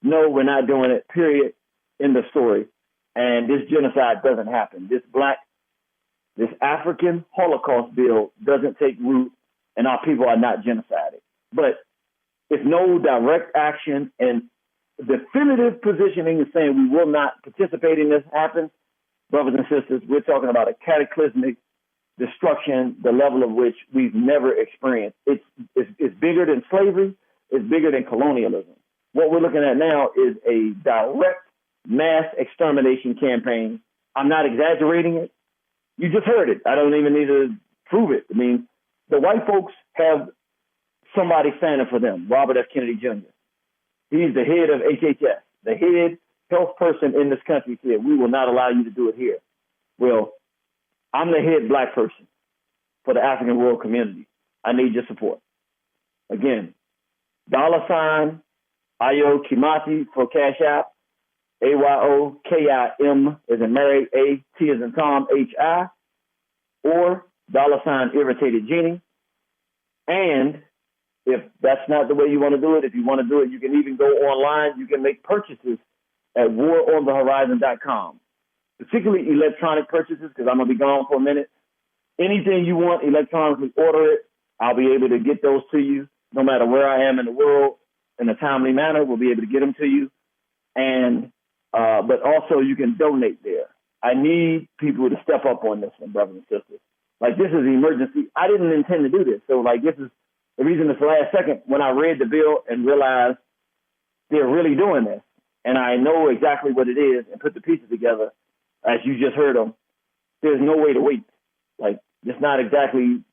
No, we're not doing it, period. End of story. And this genocide doesn't happen. This African Holocaust bill doesn't take root, and our people are not genocided. But if no direct action and definitive positioning is saying we will not participate in this happens, brothers and sisters, we're talking about a cataclysmic destruction, the level of which we've never experienced. It's bigger than slavery. It's bigger than colonialism. What we're looking at now is a direct mass extermination campaign. I'm not exaggerating it. You just heard it. I don't even need to prove it. I mean, the white folks have somebody standing for them, Robert F. Kennedy Jr. He's the head of HHS. The head health person in this country said, we will not allow you to do it here. Well, I'm the head black person for the African world community. I need your support. Again, $Ayo Kimathi for Cash App, AYOKIM as in Mary, A-T as in Tom, H-I, or $irritated genie. And if that's not the way you want to do it, if you want to do it, you can even go online. You can make purchases at waronthehorizon.com, particularly electronic purchases, because I'm going to be gone for a minute. Anything you want electronically, order it. I'll be able to get those to you no matter where I am in the world in a timely manner. We'll be able to get them to you. And but also you can donate there. I need people to step up on this one, brothers and sisters. Like, this is an emergency. I didn't intend to do this. So, like, this is the reason this last second when I read the bill and realized they're really doing this. And I know exactly what it is and put the pieces together, as you just heard them. There's no way to wait. Like, it's not exactly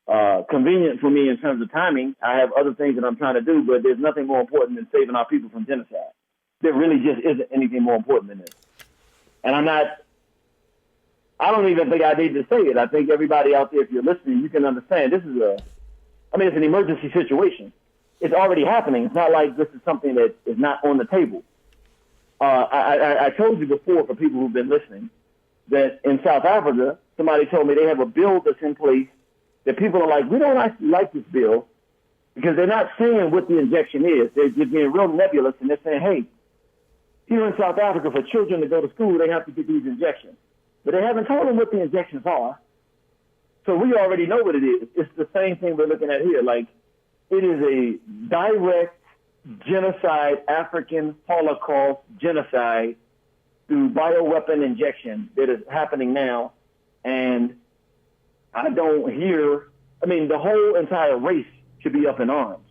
convenient for me in terms of timing. I have other things that I'm trying to do, but there's nothing more important than saving our people from genocide. There really just isn't anything more important than this. And I don't even think I need to say it. I think everybody out there, if you're listening, you can understand this is it's an emergency situation. It's already happening. It's not like this is something that is not on the table. I told you before, for people who've been listening, that in South Africa, somebody told me they have a bill that's in place that people are like, we don't actually like this bill because they're not saying what the injection is. They're just being real nebulous, and they're saying, hey, here in South Africa, for children to go to school, they have to get these injections. But they haven't told them what the injections are. So we already know what it is. It's the same thing we're looking at here. Like, it is a direct genocide, African Holocaust genocide through bioweapon injection that is happening now. And I don't hear, the whole entire race should be up in arms.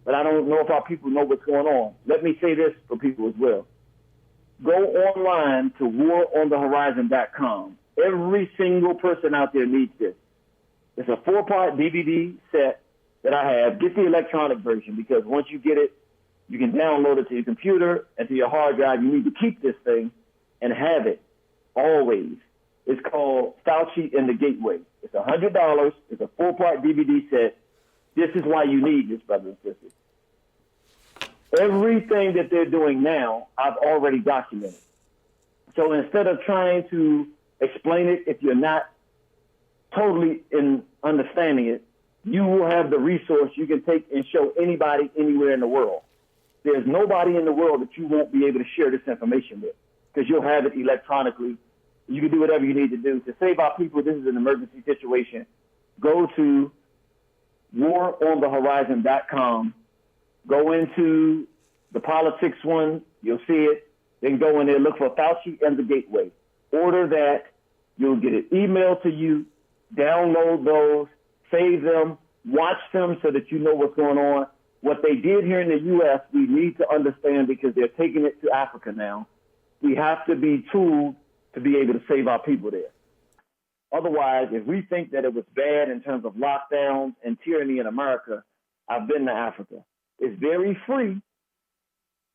But I don't know if our people know what's going on. Let me say this for people as well. Go online to waronthehorizon.com. Every single person out there needs this. It's a 4-part DVD set that I have. Get the electronic version, because once you get it, you can download it to your computer and to your hard drive. You need to keep this thing and have it always. It's called Fauci and the Gateway. It's $100. It's a 4-part DVD set. This is why you need this, brothers and sisters. Everything that they're doing now, I've already documented. So instead of trying to explain it, if you're not totally in understanding it, you will have the resource you can take and show anybody anywhere in the world. There's nobody in the world that you won't be able to share this information with, because you'll have it electronically. You can do whatever you need to do. To save our people, this is an emergency situation. Go to waronthehorizon.com. Go into the politics one. You'll see it. Then go in there, look for Fauci and the Gateway. Order that. You'll get it emailed to you. Download those. Save them. Watch them so that you know what's going on. What they did here in the U.S., we need to understand, because they're taking it to Africa now. We have to be tooled to be able to save our people there. Otherwise, if we think that it was bad in terms of lockdowns and tyranny in America, I've been to Africa. It's very free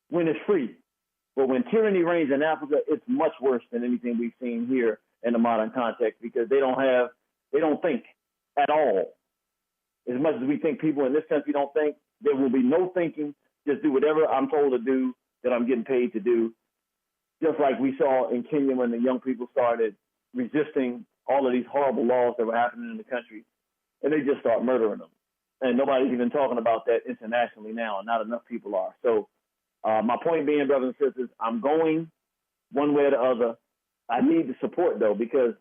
when it's free. But when tyranny reigns in Africa, it's much worse than anything we've seen here in the modern context, because they don't think at all. As much as we think people in this country don't think, there will be no thinking. Just do whatever I'm told to do, that I'm getting paid to do. Just like we saw in Kenya when the young people started resisting all of these horrible laws that were happening in the country, and they just start murdering them. And nobody's even talking about that internationally now, and not enough people are. So my point being, brothers and sisters, I'm going one way or the other. I need the support, though, because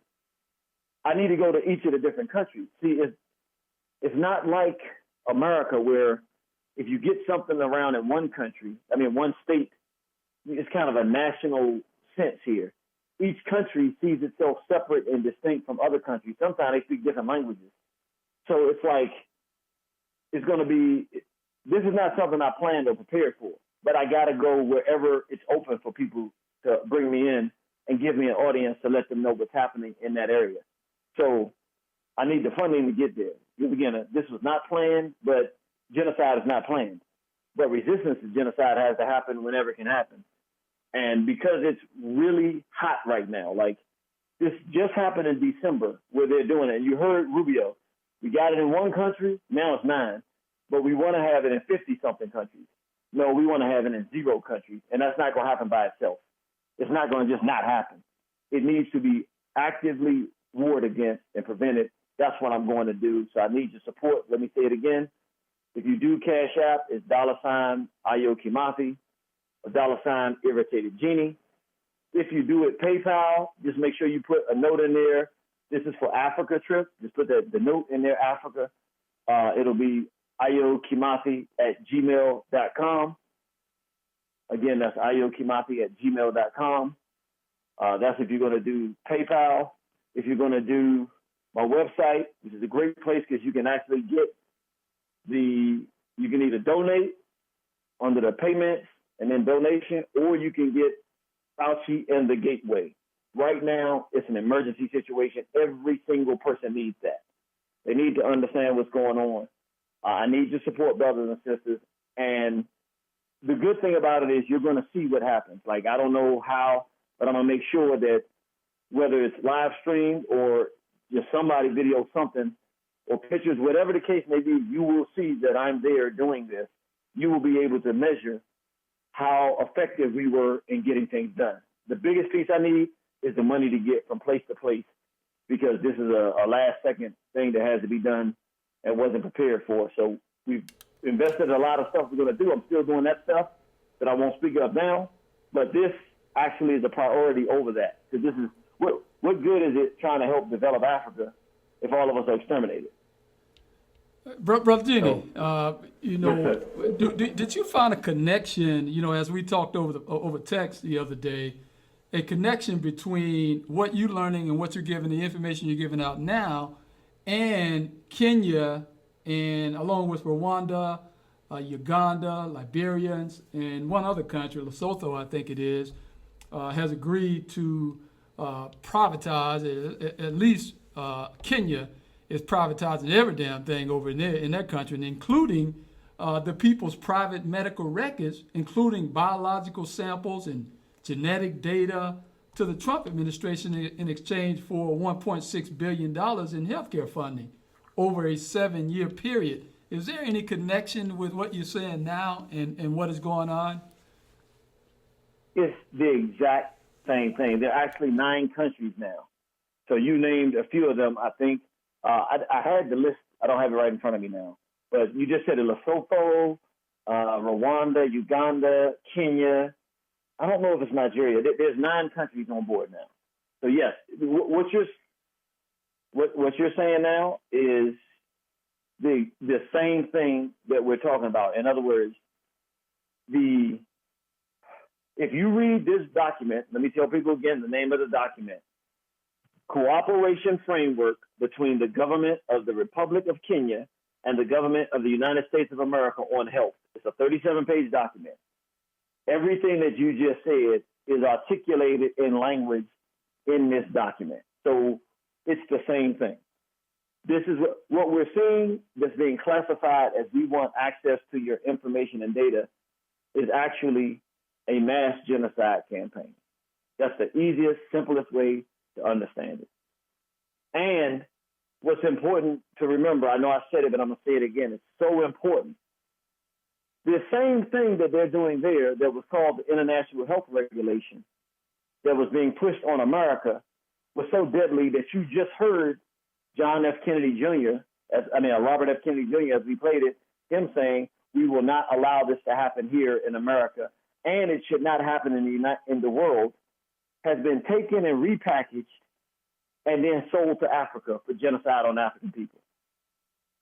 I need to go to each of the different countries. See, it's not like America, where if you get something around in one country, one state, it's kind of a national sense here. Each country sees itself separate and distinct from other countries. Sometimes they speak different languages. So it's like, this is not something I planned or prepared for, but I got to go wherever it's open for people to bring me in and give me an audience to let them know what's happening in that area. So I need the funding to get there. Again, this was not planned, but genocide is not planned. But resistance to genocide has to happen whenever it can happen. And because it's really hot right now, like this just happened in December where they're doing it. And you heard Rubio, we got it in one country, now it's 9. But we want to have it in 50-something countries. No, we want to have it in 0 countries. And that's not going to happen by itself. It's not going to just not happen. It needs to be actively warred against and prevented. That's what I'm going to do. So I need your support. Let me say it again. If you do Cash App, it's $ Ayo Kimathi, $ Irritated Genie. If you do it PayPal, just make sure you put a note in there. This is for Africa trip. Just put the note in there, Africa. It'll be ayokimathi@gmail.com. Again, that's ayokimathi@gmail.com. That's if you're going to do PayPal. If you're going to do my website, which is a great place because you can actually get you can either donate under the payments and then donation, or you can get Fauci and the Gateway. Right now, it's an emergency situation. Every single person needs that. They need to understand what's going on. I need to support brothers and sisters. And the good thing about it is you're going to see what happens. Like, I don't know how, but I'm going to make sure that whether it's live streamed or just somebody video something or pictures, whatever the case may be, you will see that I'm there doing this. You will be able to measure how effective we were in getting things done. The biggest piece I need is the money to get from place to place, because this is a last second thing that has to be done and wasn't prepared for. So we've invested in a lot of stuff we're going to do. I'm still doing that stuff that I won't speak of now, but this actually is a priority over that, because this is what good is it trying to help develop Africa if all of us are exterminated? Brother Jenny, did you find a connection, as we talked over text the other day, a connection between what you're learning and what you're giving, the information you're giving out now, and Kenya, and along with Rwanda, Uganda, Liberians, and one other country, Lesotho, I think it is, has agreed to privatize, at least Kenya is privatizing every damn thing over there in that country, and including the people's private medical records, including biological samples and genetic data, to the Trump administration in exchange for $1.6 billion in healthcare funding over a 7-year period. Is there any connection with what you're saying now and what is going on? It's the exact same thing. There are actually 9 countries now. So you named a few of them. I think I had the list. I don't have it right in front of me now. But you just said Lesotho, Rwanda, Uganda, Kenya. I don't know if it's Nigeria. There's 9 countries on board now. So yes, what you're saying now is the same thing that we're talking about. In other words, if you read this document, let me tell people again the name of the document: Cooperation Framework between the government of the Republic of Kenya and the government of the United States of America on health. It's a 37-page document. Everything that you just said is articulated in language in this document. So it's the same thing. This is what we're seeing that's being classified as we want access to your information and data is actually a mass genocide campaign. That's the easiest, simplest way to understand it. And what's important to remember, I know I said it, but I'm going to say it again. It's so important. The same thing that they're doing there that was called the International Health Regulation that was being pushed on America was so deadly that you just heard John F. Kennedy Jr., Robert F. Kennedy Jr., as we played it, him saying, we will not allow this to happen here in America, and it should not happen in the world, has been taken and repackaged and then sold to Africa for genocide on African people,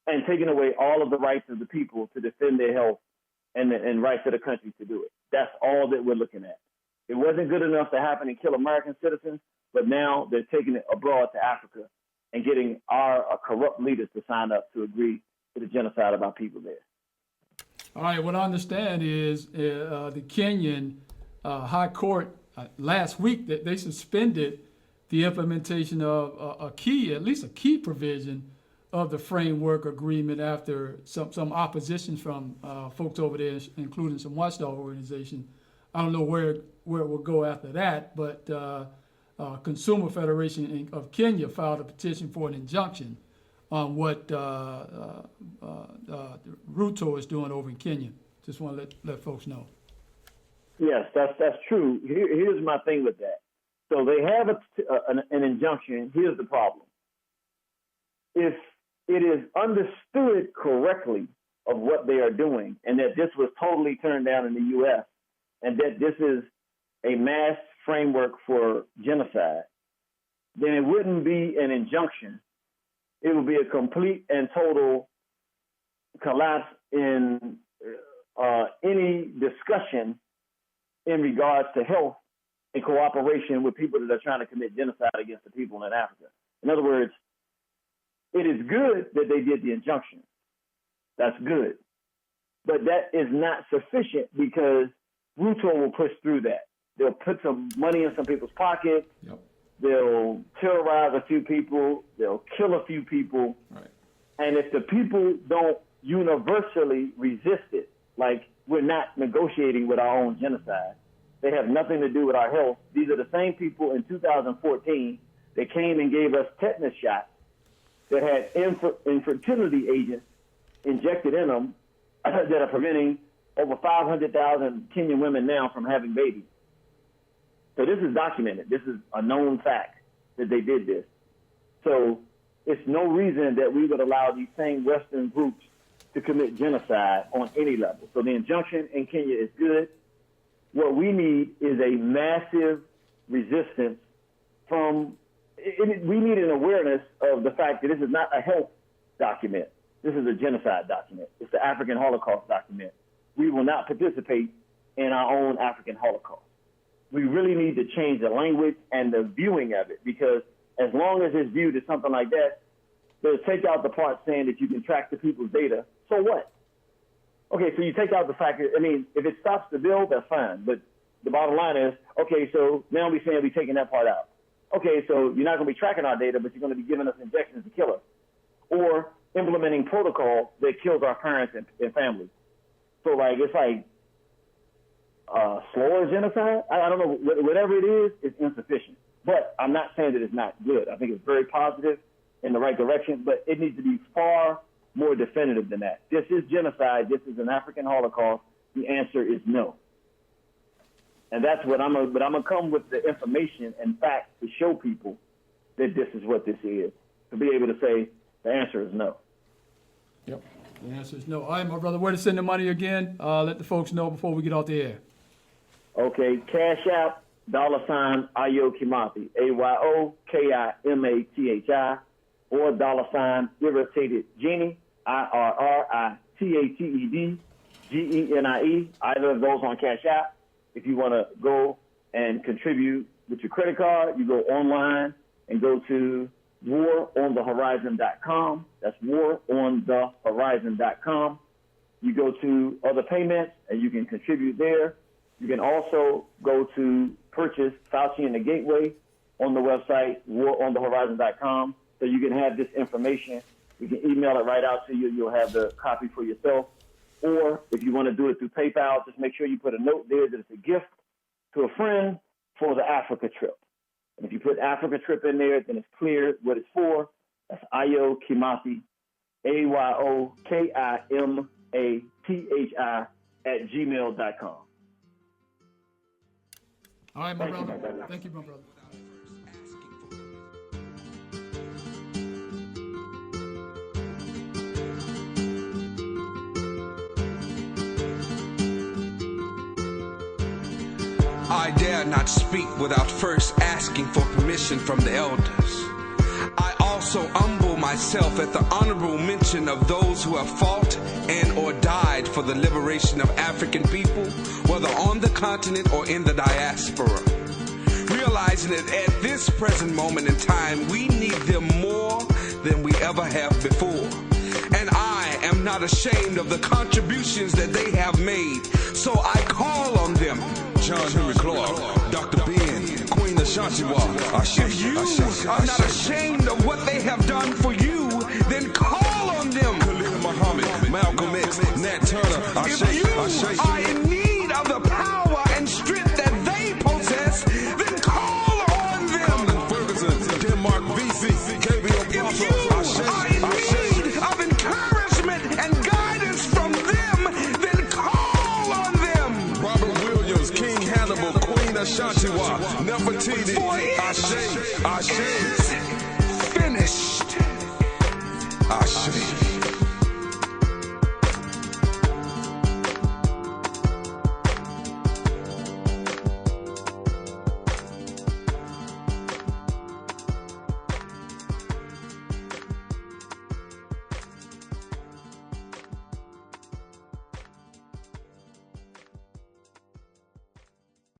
and taking away all of the rights of the people to defend their health and rights of the country to do it. That's all that we're looking at. It wasn't good enough to happen and kill American citizens, but now they're taking it abroad to Africa and getting our corrupt leaders to sign up to agree to the genocide of our people there. All right, what I understand is the Kenyan High Court last week that they suspended the implementation of at least a key provision of the framework agreement after some opposition from folks over there, including some watchdog organizations. I don't know where it will go after that, but Consumer Federation of Kenya filed a petition for an injunction on what Ruto is doing over in Kenya. Just want to let folks know. Yes, that's true. Here's my thing with that. So they have an injunction. Here's the problem. If it is understood correctly of what they are doing, and that this was totally turned down in the U.S., and that this is a mass framework for genocide, then it wouldn't be an injunction. It would be a complete and total collapse in any discussion in regards to health in cooperation with people that are trying to commit genocide against the people in Africa. In other words, it is good that they did the injunction. That's good. But that is not sufficient, because Ruto will push through that. They'll put some money in some people's pockets. Yep. They'll terrorize a few people. They'll kill a few people. Right. And if the people don't universally resist it, like we're not negotiating with our own genocide, they have nothing to do with our health. These are the same people in 2014 that came and gave us tetanus shots that had infertility agents injected in them that are preventing over 500,000 Kenyan women now from having babies. So this is documented. This is a known fact that they did this. So it's no reason that we would allow these same Western groups to commit genocide on any level. So the injunction in Kenya is good. What we need is a massive resistance from, we need an awareness of the fact that this is not a health document. This is a genocide document. It's the African Holocaust document. We will not participate in our own African Holocaust. We really need to change the language and the viewing of it, because as long as it's viewed as something like that, they'll take out the part saying that you can track the people's data. So what? Okay, so you take out the fact that, I mean, if it stops the bill, that's fine. But the bottom line is, okay, so now we're saying we're taking that part out. Okay, so you're not going to be tracking our data, but you're going to be giving us injections to kill us. Or implementing protocol that kills our parents and families. So, like, it's like slower genocide. I don't know. Whatever it is, it's insufficient. But I'm not saying that it's not good. I think it's very positive in the right direction, but it needs to be far more definitive than that. This is genocide. This is an African Holocaust. The answer is no. And that's what I'm gonna come with the information and facts to show people that this is what this is. To be able to say the answer is no. Yep. The answer is no. All right, my brother, where to send the money again? Let the folks know before we get off the air. Okay, Cash App, $ Ayo Kimathi, AYOKIMATHI, or $ Irritated Genie, IRRITATED GENIE, either of those on Cash App. If you want to go and contribute with your credit card, you go online and go to waronthehorizon.com. That's waronthehorizon.com. You go to other payments and you can contribute there. You can also go to purchase Fauci and the Gateway on the website, waronthehorizon.com, so you can have this information. We can email it right out to you. You'll have the copy for yourself. Or if you want to do it through PayPal, just make sure you put a note there that it's a gift to a friend for the Africa trip. And if you put Africa trip in there, then it's clear what it's for. That's Ayo Kimathi, AYOKIMATHI @gmail.com. All right, my brother. Thank you, my brother. I dare not speak without first asking for permission from the elders. I also humble myself at the honorable mention of those who have fought and or died for the liberation of African people, whether on the continent or in the diaspora. Realizing that at this present moment in time, we need them more than we ever have before. And I am not ashamed of the contributions that they have made, so I call on them. John Henry Clark, Dr. Ben, Queen Ashantiwa. If you are not ashamed of what they have done for you, then call on them. Khalid Muhammad, Malcolm X, Nat Turner. If you are in need of the power and strength that they possess, then call on them. Ferguson, Denmark, VC, KBO. If you are in need of encouragement and guidance from them, then call on them. Robert Williams, King Hannibal, Queen Ashantiwa, Nefertiti, Ashe, finished. Ashe.